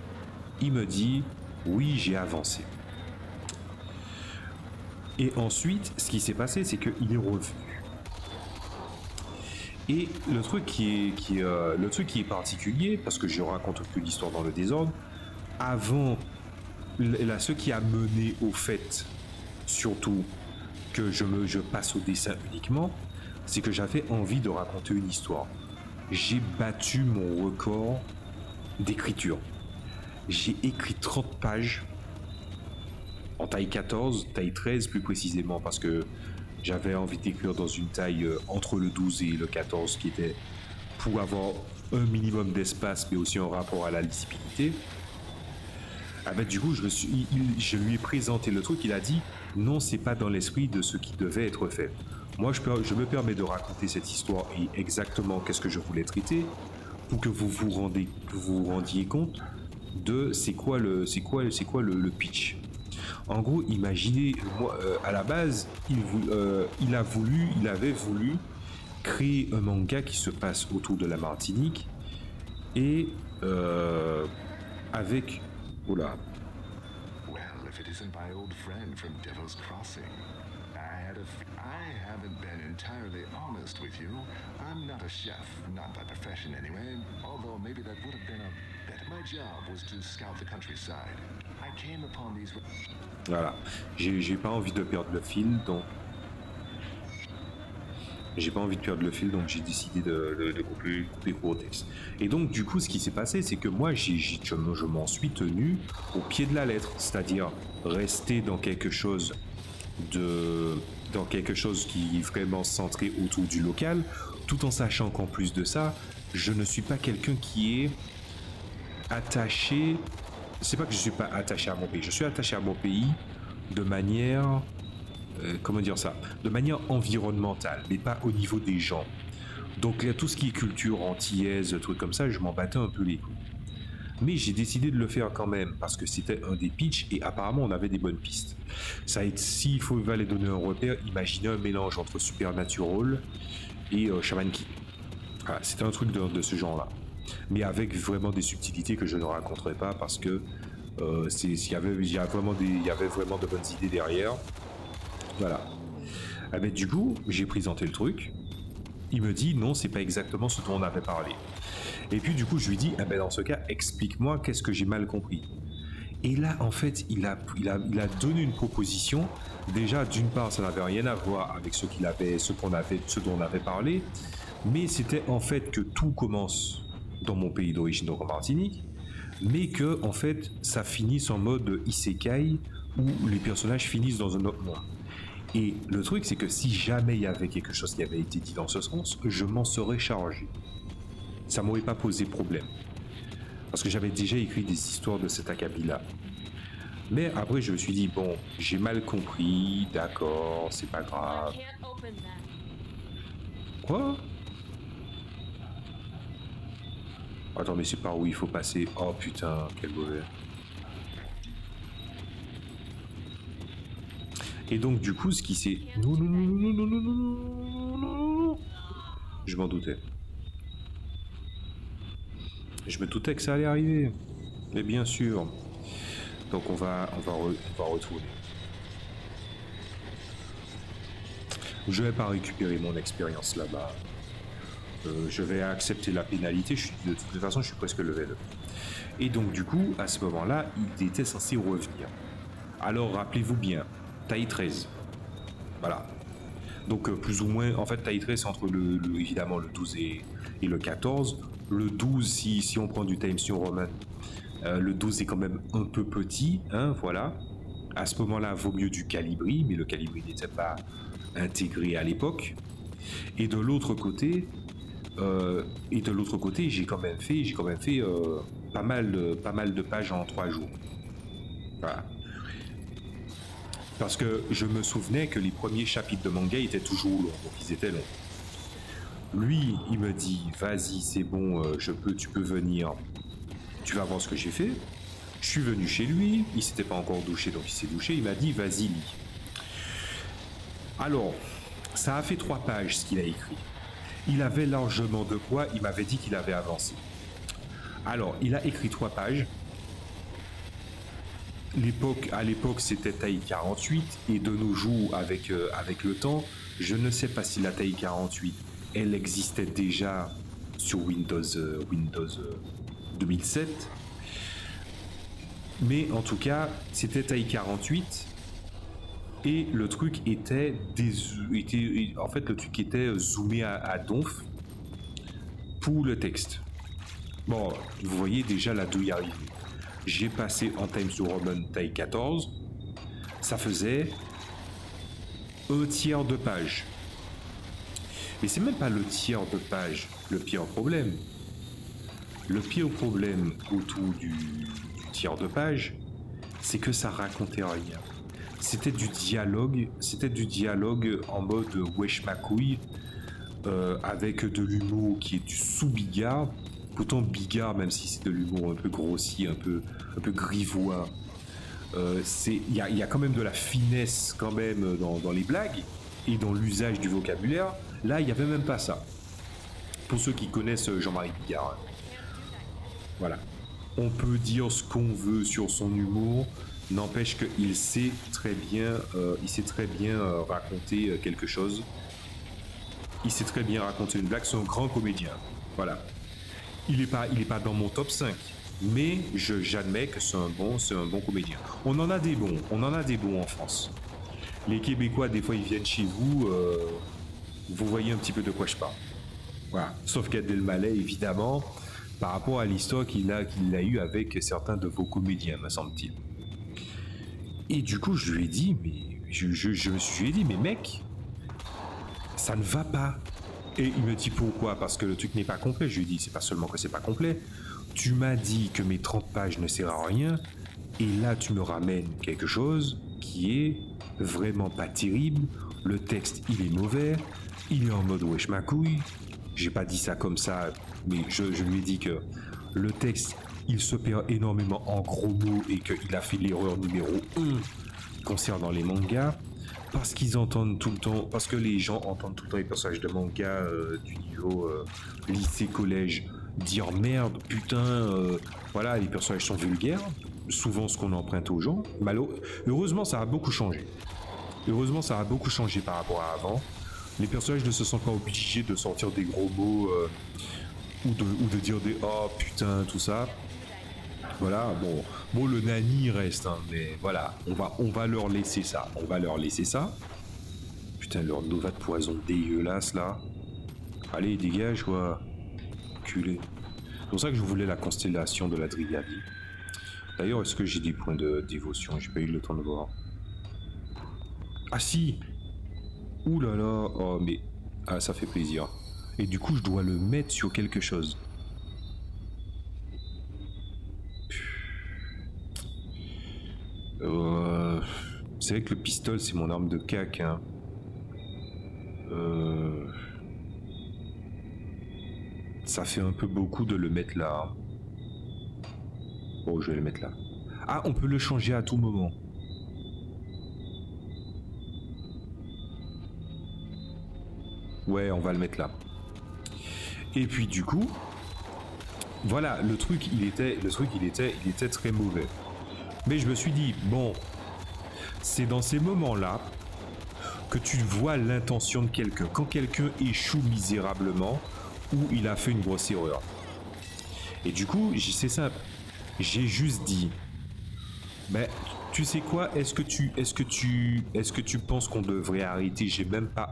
Il me dit, oui, j'ai avancé. Et ensuite, ce qui s'est passé, c'est qu'il est revenu. Et le truc qui est particulier, parce que je raconte plus l'histoire dans le désordre, avant, ce qui a mené au fait, surtout, que je passe au dessin uniquement, c'est que j'avais envie de raconter une histoire. J'ai battu mon record d'écriture. J'ai écrit 30 pages en taille 14, taille 13 plus précisément, parce que j'avais envie d'écrire dans une taille entre le 12 et le 14, qui était pour avoir un minimum d'espace, mais aussi un rapport à la lisibilité. Ah ben, du coup, je lui ai présenté le truc, il a dit non, c'est pas dans l'esprit de ce qui devait être fait. Moi, je me permets de raconter cette histoire et exactement qu'est-ce que je voulais traiter pour que vous vous rendiez compte de c'est quoi le pitch. En gros, imaginez, moi, à la base, il avait voulu créer un manga qui se passe autour de la Martinique et avec, oula. Well, if it isn't my old friend from Devil's Crossing. I haven't been entirely honest with you. I'm not a chef, not by profession anyway, although maybe that would have been a bet. My job was to scout the countryside. I came upon these... Voilà, j'ai pas envie de perdre le fil, donc j'ai décidé de couper court au texte. Et donc du coup, ce qui s'est passé, c'est que moi, je m'en suis tenu au pied de la lettre, c'est-à-dire rester dans quelque chose qui est vraiment centré autour du local, tout en sachant qu'en plus de ça, je ne suis pas quelqu'un qui est attaché. C'est pas que je suis pas attaché à mon pays, je suis attaché à mon pays de manière de manière environnementale, mais pas au niveau des gens. Donc là, tout ce qui est culture antillaise, trucs comme ça, je m'en battais un peu les couilles. Mais j'ai décidé de le faire quand même, parce que c'était un des pitchs, et apparemment on avait des bonnes pistes. S'il fallait donner un repère, imaginez un mélange entre Supernatural et Shaman King. Voilà, c'était un truc de ce genre-là. Mais avec vraiment des subtilités que je ne raconterai pas, parce que il y avait vraiment de bonnes idées derrière. Voilà. Ah ben, du coup, j'ai présenté le truc. Il me dit non, c'est pas exactement ce dont on avait parlé. Et puis du coup, je lui dis, ah ben dans ce cas, explique-moi qu'est-ce que j'ai mal compris. Et là, en fait, il a donné une proposition. Déjà, d'une part, ça n'avait rien à voir avec ce dont on avait parlé, mais c'était en fait que tout commence dans mon pays d'origine, donc en Martinique, mais que en fait, ça finisse en mode isekai où les personnages finissent dans un autre monde. Et le truc, c'est que si jamais il y avait quelque chose qui avait été dit dans ce sens, je m'en serais chargé. Ça m'aurait pas posé problème. Parce que j'avais déjà écrit des histoires de cet acabit-là. Mais après, je me suis dit, bon, j'ai mal compris, d'accord, c'est pas grave. Quoi? Attends, mais c'est par où il faut passer? Oh putain, quel mauvais. Et donc, du coup, ce qui s'est... Non, non, non, non, non, non, non, non, non, non. Je m'en doutais. Je me doutais que ça allait arriver. Mais bien sûr. Donc on va retourner. Je vais pas récupérer mon expérience là-bas. Je vais accepter la pénalité. De toute façon, je suis presque level. Et donc du coup, à ce moment-là, il était censé revenir. Alors rappelez-vous bien, taille 13. Voilà. Donc plus ou moins, en fait, taille 13 c'est entre évidemment le 12 et le 14. Le 12, si on prend du Times New Roman, le 12 est quand même un peu petit, hein, voilà. À ce moment-là, vaut mieux du Calibri, mais le Calibri n'était pas intégré à l'époque. Et de l'autre côté, j'ai quand même fait pas mal de pages en 3 jours. Voilà. Parce que je me souvenais que les premiers chapitres de manga étaient toujours longs, donc ils étaient longs. Lui, il me dit, vas-y, c'est bon, tu peux venir, tu vas voir ce que j'ai fait. Je suis venu chez lui, il s'était pas encore douché, donc il s'est douché, il m'a dit, vas-y, lis. Alors, ça a fait 3 pages ce qu'il a écrit. Il avait largement de quoi, il m'avait dit qu'il avait avancé. Alors, il a écrit 3 pages. À l'époque, c'était taille 48, et de nos jours, avec le temps, je ne sais pas si la taille 48, elle existait déjà sur Windows 2007. Mais en tout cas, c'était taille 48. Et le truc était zoomé à donf pour le texte. Bon, vous voyez déjà la douille arriver. J'ai passé en Times New Roman taille 14. Ça faisait un tiers de page. Mais c'est même pas le tiers de page le pire problème. Le pire problème autour du tiers de page, c'est que ça racontait rien. C'était du dialogue en mode wesh ma couille, avec de l'humour qui est du sous-bigard. Pourtant bigard, même si c'est de l'humour un peu grossier, un peu grivois, il y a quand même de la finesse quand même dans les blagues et dans l'usage du vocabulaire. Là, il n'y avait même pas ça. Pour ceux qui connaissent Jean-Marie Bigard. Voilà. On peut dire ce qu'on veut sur son humour, n'empêche qu'il sait très bien, raconter quelque chose. Il sait très bien raconter une blague, c'est un grand comédien. Voilà. Il est pas dans mon top 5, mais j'admets que c'est un bon comédien. On en a des bons en France. Les Québécois, des fois, ils viennent chez vous, vous voyez un petit peu de quoi je parle. Voilà. Sauf Gad Elmaleh, évidemment, par rapport à l'histoire qu'il a eue avec certains de vos comédiens, me semble-t-il. Et du coup, je lui ai dit, mais mec, ça ne va pas. Et il me dit pourquoi? Parce que le truc n'est pas complet. Je lui ai dit, c'est pas seulement que c'est pas complet. Tu m'as dit que mes 30 pages ne servent à rien, et là tu me ramènes quelque chose qui est vraiment pas terrible. Le texte, il est mauvais, il est en mode wesh ma couille. J'ai pas dit ça comme ça, mais je lui ai dit que le texte, il se perd énormément en gros mots et qu'il a fait l'erreur numéro 1 concernant les mangas. Parce qu'ils entendent tout le temps, parce que les gens entendent tout le temps les personnages de manga du niveau lycée, collège, dire merde, putain, voilà, les personnages sont vulgaires, souvent ce qu'on emprunte aux gens. Heureusement, ça a beaucoup changé. Heureusement, ça a beaucoup changé par rapport à avant. Les personnages ne se sentent pas obligés de sortir des gros mots ou de dire des oh putain, tout ça. Voilà, bon le nani reste, hein, mais voilà, on va leur laisser ça. On va leur laisser ça. Putain, leur nova de poison dégueulasse là. Allez, dégage quoi. Culé. C'est pour ça que je voulais la constellation de la Drigadi. D'ailleurs, est-ce que j'ai des points de dévotion? J'ai pas eu le temps de voir. Ah si. Ouh là là. Oh mais... Ah, ça fait plaisir. Et du coup, je dois le mettre sur quelque chose. C'est vrai que le pistolet, c'est mon arme de cac, hein. Ça fait un peu beaucoup de le mettre là. Bon, je vais le mettre là. Ah, on peut le changer à tout moment. Ouais, on va le mettre là. Et puis du coup, voilà, le truc, il était très mauvais. Mais je me suis dit, bon, c'est dans ces moments-là que tu vois l'intention de quelqu'un. Quand quelqu'un échoue misérablement ou il a fait une grosse erreur. Et du coup, c'est simple. J'ai juste dit, ben, tu sais quoi, est-ce que tu penses qu'on devrait arrêter? J'ai même pas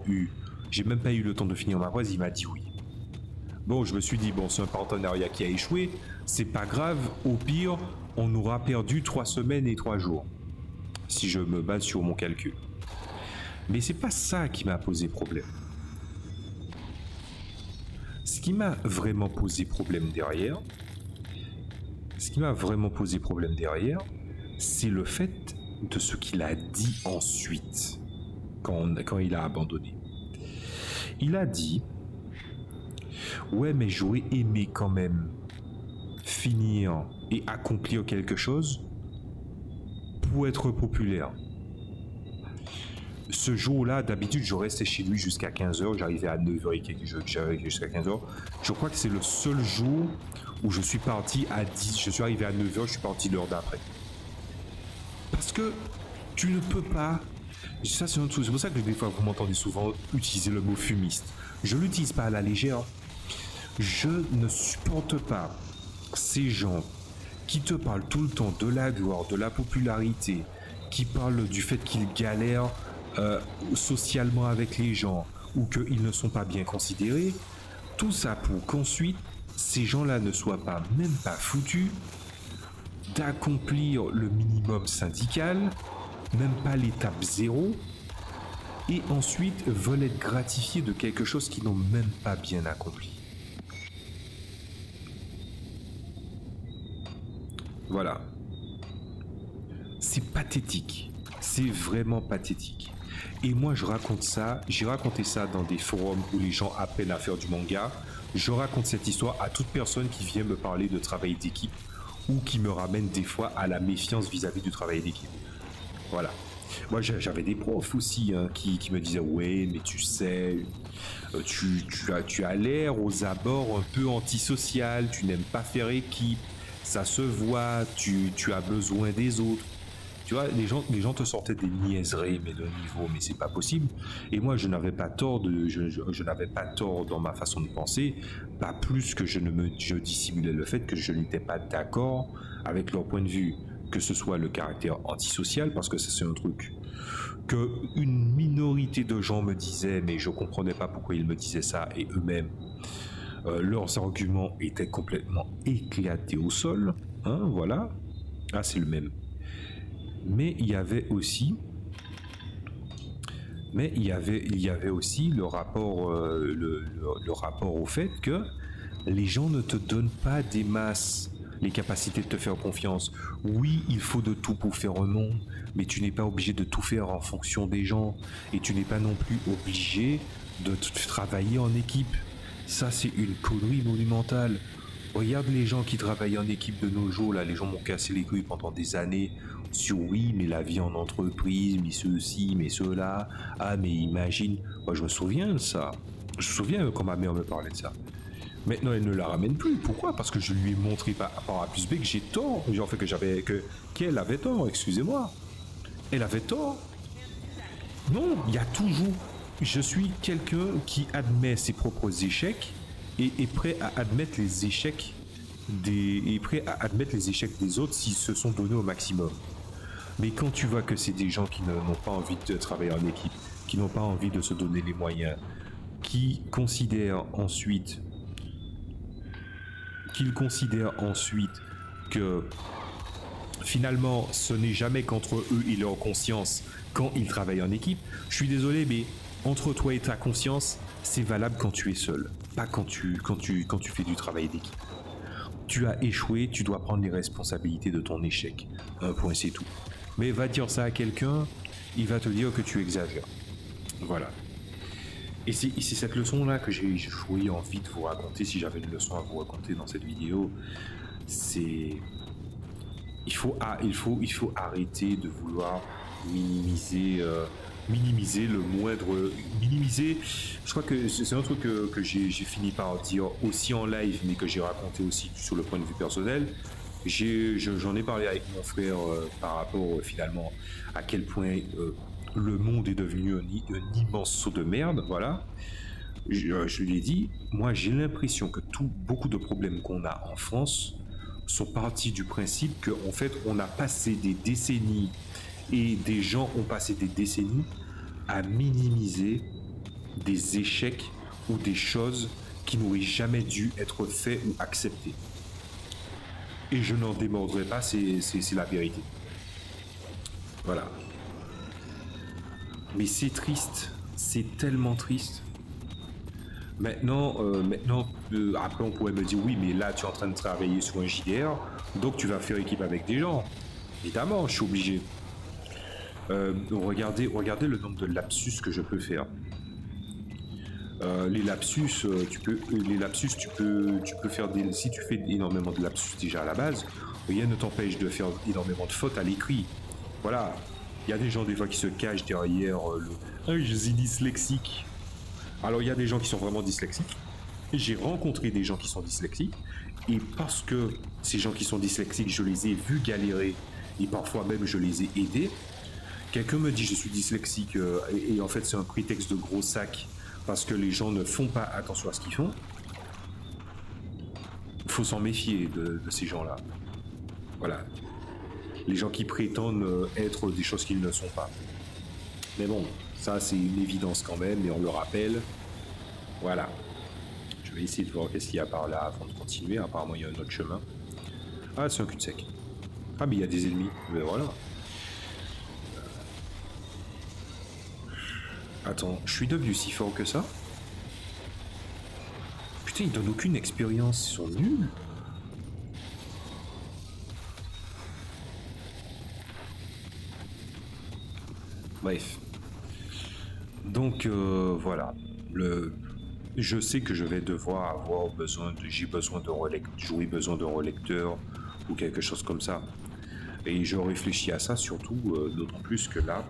eu le temps de finir ma phrase. Il m'a dit oui. Bon, je me suis dit, bon, c'est un partenariat qui a échoué, c'est pas grave, au pire, on aura perdu 3 semaines et 3 jours. Si je me base sur mon calcul. Mais c'est pas ça qui m'a posé problème. Ce qui m'a vraiment posé problème derrière, c'est le fait de ce qu'il a dit ensuite, quand il a abandonné. Il a dit, ouais, mais j'aurais aimé quand même finir et accomplir quelque chose pour être populaire. Ce jour-là, d'habitude, je restais chez lui jusqu'à 15h, j'arrivais à 9h et quelques jours, j'arrivais jusqu'à 15h. Je crois que c'est le seul jour où je suis parti à 10, je suis arrivé à 9h, je suis parti l'heure d'après. Parce que tu ne peux pas... Ça, c'est pour ça que des fois, vous m'entendez souvent utiliser le mot fumiste. Je ne l'utilise pas à la légère. Je ne supporte pas ces gens qui te parlent tout le temps de la gloire, de la popularité, qui parlent du fait qu'ils galèrent socialement avec les gens ou qu'ils ne sont pas bien considérés. Tout ça pour qu'ensuite, ces gens-là ne soient même pas foutus d'accomplir le minimum syndical, même pas l'étape 0, et ensuite veulent être gratifiés de quelque chose qu'ils n'ont même pas bien accompli. Voilà. C'est pathétique. C'est vraiment pathétique. Et moi, je raconte ça, j'ai raconté ça dans des forums où les gens appellent à faire du manga. Je raconte cette histoire à toute personne qui vient me parler de travail d'équipe ou qui me ramène des fois à la méfiance vis-à-vis du travail d'équipe. Voilà. Moi, j'avais des profs aussi qui me disaient « Ouais, mais tu sais, tu as l'air aux abords un peu antisocial, tu n'aimes pas faire équipe, ça se voit, tu as besoin des autres. » Tu vois, les gens te sortaient des niaiseries, mais d'un niveau, mais c'est pas possible. Et moi, je n'avais pas tort je n'avais pas tort dans ma façon de penser, pas plus que je dissimulais le fait que je n'étais pas d'accord avec leur point de vue, que ce soit le caractère antisocial, parce que c'est un truc que une minorité de gens me disaient, mais je comprenais pas pourquoi ils me disaient ça, et eux-mêmes, leurs arguments étaient complètement éclatés au sol, hein, voilà. Ah, c'est le même. Mais il y avait aussi le rapport, le rapport au fait que les gens ne te donnent pas des masses les capacités de te faire confiance. Oui, il faut de tout pour faire un monde, mais tu n'es pas obligé de tout faire en fonction des gens, et tu n'es pas non plus obligé de travailler en équipe. Ça, c'est une connerie monumentale. Regarde les gens qui travaillent en équipe de nos jours, là, les gens m'ont cassé les couilles pendant des années sur oui, mais la vie en entreprise, mais ceci, mais cela, ah, mais imagine. Moi, je me souviens de ça. Je me souviens quand ma mère me parlait de ça. Maintenant, elle ne la ramène plus. Pourquoi? Parce que je lui ai montré par A plus B que j'ai tort. Genre, fait qu'elle avait tort, excusez-moi. Elle avait tort. Non, il y a toujours. Je suis quelqu'un qui admet ses propres échecs et est prêt à admettre les échecs est prêt à admettre les échecs des autres s'ils se sont donnés au maximum. Mais quand tu vois que c'est des gens qui n'ont pas envie de travailler en équipe, qui n'ont pas envie de se donner les moyens, qui considèrent ensuite, que finalement ce n'est jamais qu'entre eux et leur conscience quand ils travaillent en équipe, je suis désolé, mais entre toi et ta conscience, c'est valable quand tu es seul, pas quand tu fais du travail d'équipe. Tu as échoué, tu dois prendre les responsabilités de ton échec. Un point, c'est tout. Mais va dire ça à quelqu'un, il va te dire que tu exagères. Voilà. Et c'est cette leçon-là que j'ai envie de vous raconter, si j'avais une leçon à vous raconter dans cette vidéo. C'est... Il faut arrêter de vouloir minimiser le moindre... Minimiser... Je crois que c'est un truc que j'ai fini par dire aussi en live, mais que j'ai raconté aussi sur le point de vue personnel. J'en ai parlé avec mon frère par rapport finalement à quel point le monde est devenu un immense saut de merde, voilà. Je lui ai dit, moi j'ai l'impression que beaucoup de problèmes qu'on a en France sont partis du principe qu'en fait on a passé des décennies et des gens ont passé des décennies à minimiser des échecs ou des choses qui n'auraient jamais dû être faites ou acceptées. Et je n'en démordrai pas, c'est la vérité. Voilà. Mais c'est triste, c'est tellement triste. Maintenant, après on pourrait me dire oui, mais là tu es en train de travailler sur un JDR, donc tu vas faire équipe avec des gens. Évidemment, je suis obligé. Regardez le nombre de lapsus que je peux faire. Les lapsus, tu peux faire si tu fais énormément de lapsus déjà à la base, rien ne t'empêche de faire énormément de fautes à l'écrit. Voilà. Il y a des gens des fois qui se cachent derrière je suis dyslexique. Alors il y a des gens qui sont vraiment dyslexiques. J'ai rencontré des gens qui sont dyslexiques et parce que ces gens qui sont dyslexiques, je les ai vus galérer et parfois même je les ai aidés. Quelqu'un me dit je suis dyslexique et en fait c'est un prétexte de gros sac parce que les gens ne font pas attention à ce qu'ils font. Il faut s'en méfier de ces gens-là. Voilà. Les gens qui prétendent être des choses qu'ils ne sont pas. Mais bon, ça c'est une évidence quand même, et on le rappelle. Voilà. Je vais essayer de voir qu'est-ce qu'il y a par là avant de continuer. Apparemment il y a un autre chemin. Ah, c'est un cul-de-sac. Ah, mais il y a des ennemis. Mais voilà. Attends, je suis devenu si fort que ça? Putain, ils donnent aucune expérience, ils sont nuls. Bref. Donc voilà. Je sais que je vais devoir avoir j'ai besoin de relecteur ou quelque chose comme ça. Et je réfléchis à ça surtout, d'autant plus que là,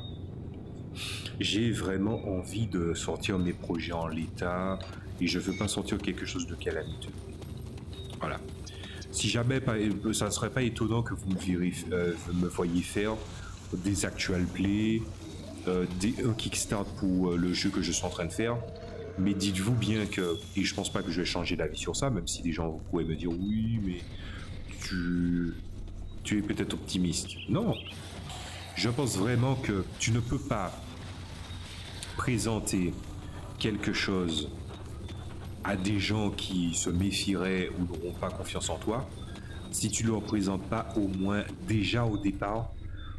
j'ai vraiment envie de sortir mes projets en l'état et je veux pas sortir quelque chose de calamiteux. Voilà. Si jamais, ça ne serait pas étonnant que vous me voyiez faire des actual plays, un kickstart pour le jeu que je suis en train de faire. Mais dites-vous bien que, et je pense pas que je vais changer d'avis sur ça, même si des gens pourraient me dire oui, mais tu es peut-être optimiste. Non, je pense vraiment que tu ne peux pas présenter quelque chose à des gens qui se méfieraient ou n'auront pas confiance en toi si tu ne leur présentes pas au moins déjà au départ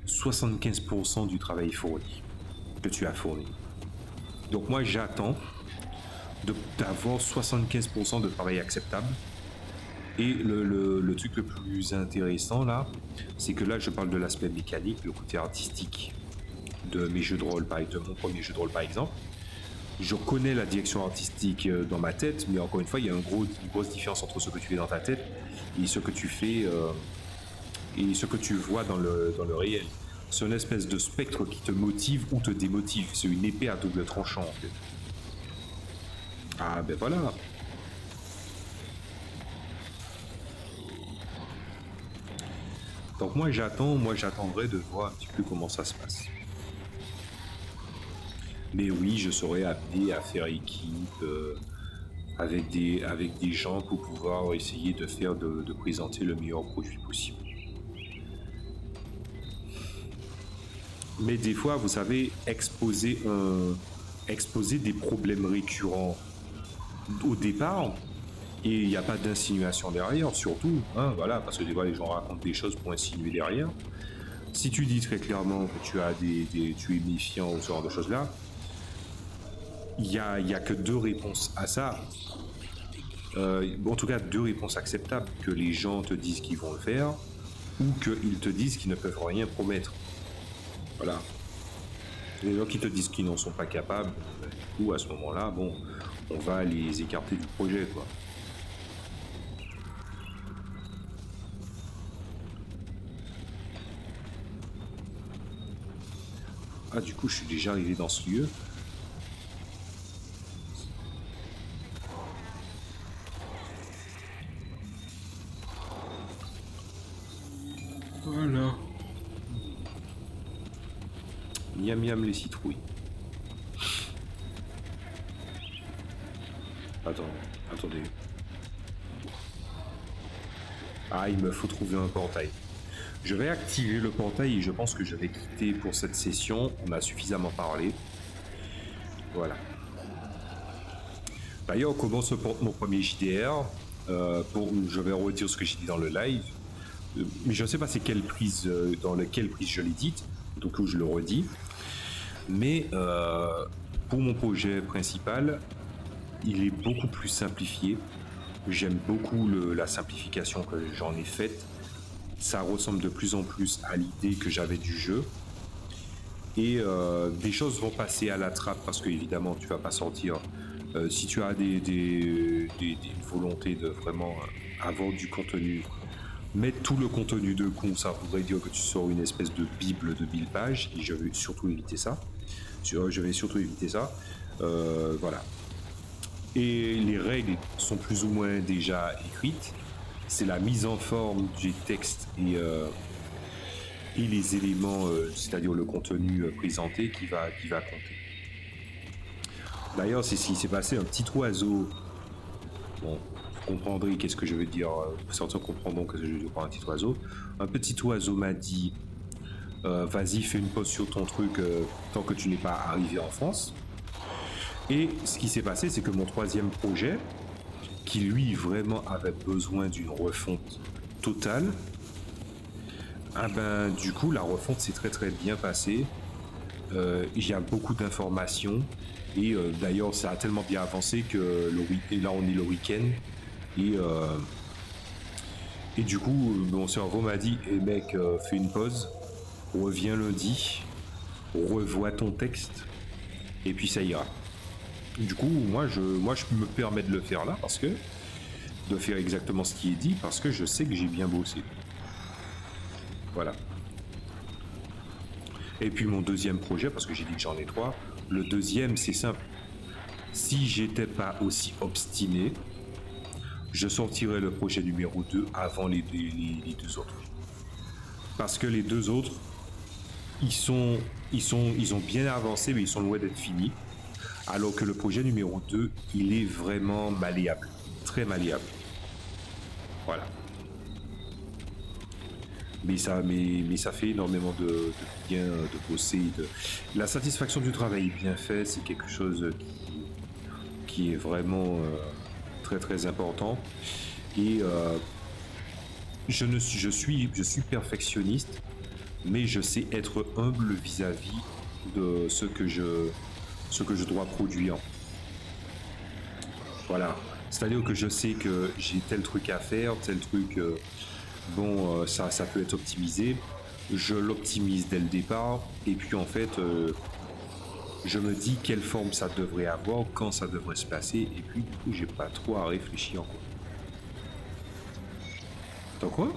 75% du travail fourni que tu as fourni. Donc moi j'attends d'avoir 75% de travail acceptable. Et le truc le plus intéressant là, c'est que là je parle de l'aspect mécanique, le côté artistique de mes jeux de rôle, de mon premier jeu de rôle par exemple. Je connais la direction artistique dans ma tête, mais encore une fois, il y a une grosse différence entre ce que tu fais dans ta tête et ce que tu fais et ce que tu vois dans le réel. C'est une espèce de spectre qui te motive ou te démotive. C'est une épée à double tranchant en fait. Ah ben voilà. Donc moi j'attendrai de voir un petit peu comment ça se passe. Mais oui, je serais amené à faire équipe avec des gens pour pouvoir essayer de présenter le meilleur produit possible. Mais des fois, vous savez, exposer des problèmes récurrents au départ, et il n'y a pas d'insinuation derrière, surtout, hein, voilà, parce que des fois les gens racontent des choses pour insinuer derrière. Si tu dis très clairement que tu es méfiant ou ce genre de choses-là, il y a que deux réponses à ça. En tout cas, deux réponses acceptables, que les gens te disent qu'ils vont le faire, ou qu'ils te disent qu'ils ne peuvent rien promettre. Voilà. Les gens qui te disent qu'ils n'en sont pas capables, du coup, à ce moment-là, bon, on va les écarter du projet, quoi. Ah, du coup, je suis déjà arrivé dans ce lieu. Voilà. Miam miam les citrouilles. Attendez. Ah, il me faut trouver un portail. Je vais activer le portail et je pense que je vais quitter pour cette session. On a suffisamment parlé. Voilà. D'ailleurs, on commence mon premier JDR. Je vais redire ce que j'ai dit dans le live. Mais je ne sais pas c'est quelle prise, dans laquelle prise je l'ai dite. Donc je le redis. Mais pour mon projet principal, il est beaucoup plus simplifié. J'aime beaucoup la simplification que j'en ai faite. Ça ressemble de plus en plus à l'idée que j'avais du jeu. Et des choses vont passer à la trappe parce que évidemment tu vas pas sortir. Si tu as des volontés de vraiment avoir du contenu, mettre tout le contenu de con, ça voudrait dire que tu sors une espèce de bible de 1000 pages et je vais surtout éviter ça. Voilà. Et les règles sont plus ou moins déjà écrites. C'est la mise en forme des textes et les éléments, c'est-à-dire le contenu présenté qui va compter. D'ailleurs, c'est ce qui s'est passé. Un petit oiseau, bon, vous comprendrez qu'est-ce que je veux dire, certains comprendront que je veux dire par un petit oiseau. Un petit oiseau m'a dit vas-y, fais une pause sur ton truc tant que tu n'es pas arrivé en France. Et ce qui s'est passé, c'est que mon troisième projet, qui lui vraiment avait besoin d'une refonte totale, ah ben du coup la refonte s'est très très bien passée. Il y a beaucoup d'informations et d'ailleurs ça a tellement bien avancé que là on est le week-end et du coup mon cerveau m'a dit mec, fais une pause, reviens lundi, revois ton texte et puis ça ira. Du coup moi je me permets de le faire là de faire exactement ce qui est dit parce que je sais que j'ai bien bossé. Voilà. Et puis mon deuxième projet, parce que j'ai dit que j'en ai 3, le deuxième c'est simple. Si j'étais pas aussi obstiné, je sortirais le projet numéro 2 avant les deux autres. Parce que les deux autres, ils ont bien avancé, mais ils sont loin d'être finis. Alors que le projet numéro 2, il est vraiment malléable, très malléable. Voilà. Mais ça fait énormément de bien de bosser. La satisfaction du travail bien fait, c'est quelque chose qui est vraiment très très important. Et je suis perfectionniste, mais je sais être humble vis-à-vis de ce que je dois produire. Voilà. C'est-à-dire que je sais que j'ai tel truc à faire, tel truc... ça peut être optimisé. Je l'optimise dès le départ. Et puis en fait, je me dis quelle forme ça devrait avoir, quand ça devrait se passer. Et puis du coup, j'ai pas trop à réfléchir encore. T'as quoi?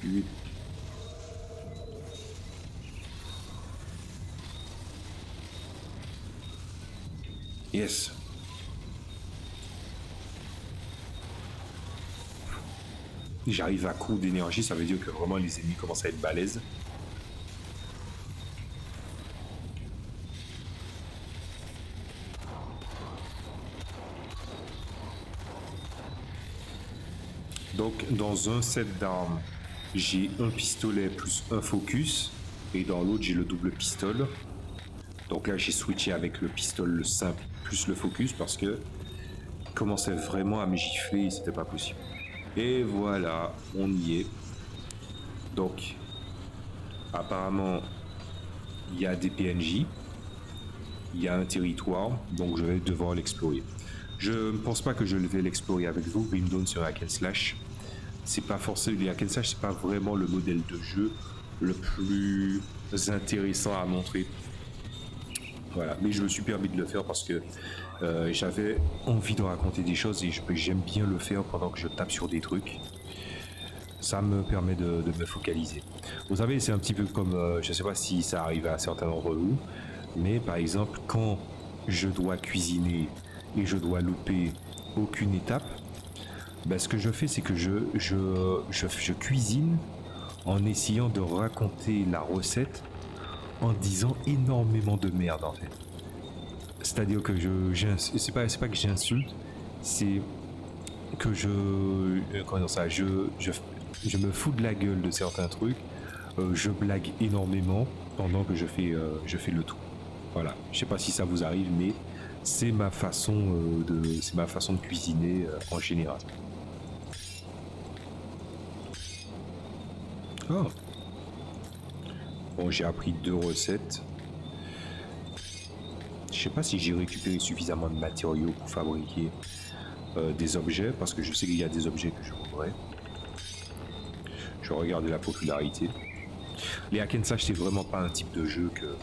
8. Yes. J'arrive à coup d'énergie, ça veut dire que vraiment les ennemis commencent à être balèzes. Donc dans un set d'armes, j'ai un pistolet plus un focus, et dans l'autre j'ai le double pistolet. Donc là j'ai switché avec le pistolet simple plus le focus parce que il commençait vraiment à me gifler et c'était pas possible. Et voilà, on y est. Donc apparemment il y a des PNJ, il y a un territoire, donc je vais devoir l'explorer. Je ne pense pas que je vais l'explorer avec vous, Grimdawn sur Hack and Slash. C'est pas forcément, les Hack and Slash, c'est pas vraiment le modèle de jeu le plus intéressant à montrer. Voilà, mais je me suis permis de le faire parce que j'avais envie de raconter des choses et j'aime bien le faire pendant que je tape sur des trucs. Ça me permet de me focaliser. Vous savez, c'est un petit peu comme, je sais pas si ça arrive à certains d'entre vous, mais par exemple, quand je dois cuisiner et je dois louper aucune étape, ben, ce que je fais, c'est que je cuisine en essayant de raconter la recette en disant énormément de merde en fait. C'est-à-dire que c'est pas que j'insulte, c'est que comment dire ça, je me fous de la gueule de certains trucs, je blague énormément pendant que je fais le tout. Voilà, je sais pas si ça vous arrive, mais c'est ma façon c'est ma façon de cuisiner en général. Oh. Bon, j'ai appris 2 recettes. Je sais pas si j'ai récupéré suffisamment de matériaux pour fabriquer des objets, parce que je sais qu'il y a des objets que je voudrais. Je vais regarder la popularité. Les hack and slash, c'est vraiment pas un type de jeu que...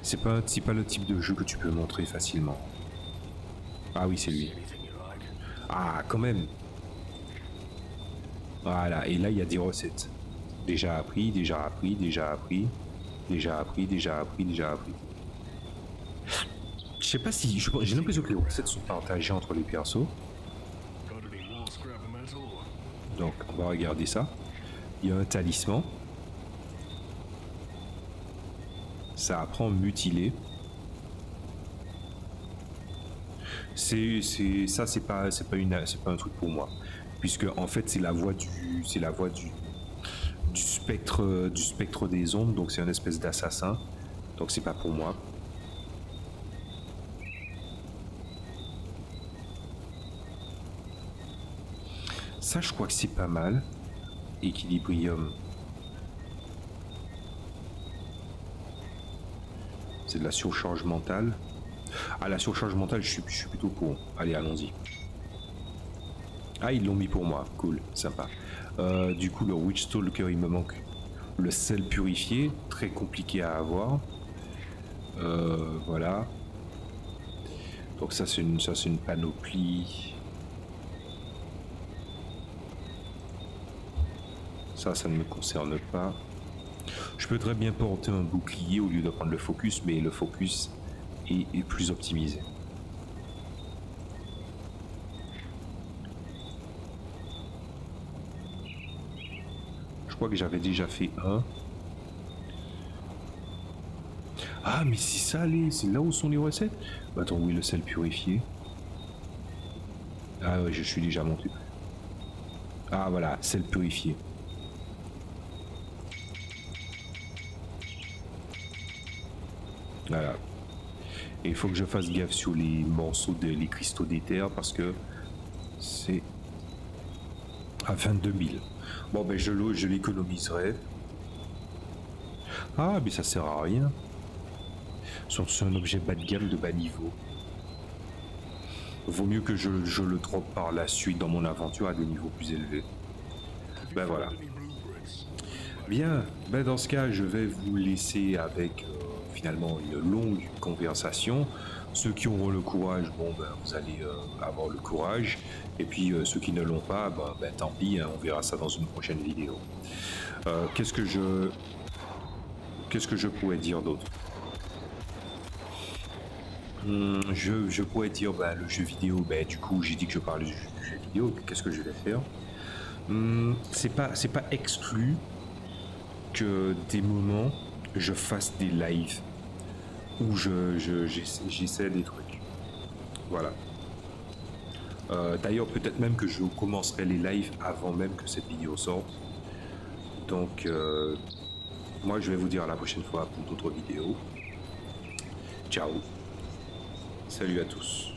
C'est pas le type de jeu que tu peux montrer facilement. Ah oui, c'est lui. Ah, quand même. Voilà, et là, il y a des recettes. Déjà appris, déjà appris, déjà appris. Déjà appris, déjà appris, déjà appris. Je sais pas si... J'ai l'impression que les recettes sont partagées entre les persos. Donc, on va regarder ça. Il y a un talisman. Ça apprend mutilé. C'est pas un truc pour moi, puisque en fait c'est la voix du spectre des ombres, donc c'est une espèce d'assassin, donc c'est pas pour moi. Ça, je crois que c'est pas mal. Équilibrium. C'est de la surcharge mentale. Ah, la surcharge mentale, je suis plutôt pour. Allez, allons-y. Ah, ils l'ont mis pour moi. Cool, sympa. Du coup, le Witchstalker, il me manque le sel purifié, très compliqué à avoir. Voilà. Donc ça, c'est une panoplie. Ça ne me concerne pas. Je peux très bien porter un bouclier au lieu de prendre le focus, mais le focus est plus optimisé. Je crois que j'avais déjà fait un. Ah, mais c'est ça, c'est là où sont les recettes. Attends, oui, le sel purifié. Ah ouais, je suis déjà monté. Ah voilà, sel purifié. Voilà. Et il faut que je fasse gaffe sur les morceaux les cristaux d'éther parce que c'est à 22 000. Bon, ben je l'économiserai. Ah, mais ça sert à rien. C'est un objet bas de gamme de bas niveau. Vaut mieux que je le drop par la suite dans mon aventure à des niveaux plus élevés. Ben voilà. Bien, ben dans ce cas, je vais vous laisser avec finalement une longue conversation. Ceux qui auront le courage, bon ben vous allez avoir le courage. Et puis ceux qui ne l'ont pas, ben tant pis, hein, on verra ça dans une prochaine vidéo. Qu'est-ce que je pourrais dire d'autre? Je pourrais dire le jeu vidéo, du coup j'ai dit que je parlais du jeu vidéo, qu'est-ce que je vais faire? C'est pas exclu que des moments je fasse des lives où j'essaie des trucs. Voilà. D'ailleurs, peut-être même que je commencerai les lives avant même que cette vidéo sorte. Donc, moi, je vais vous dire à la prochaine fois pour d'autres vidéos. Ciao. Salut à tous.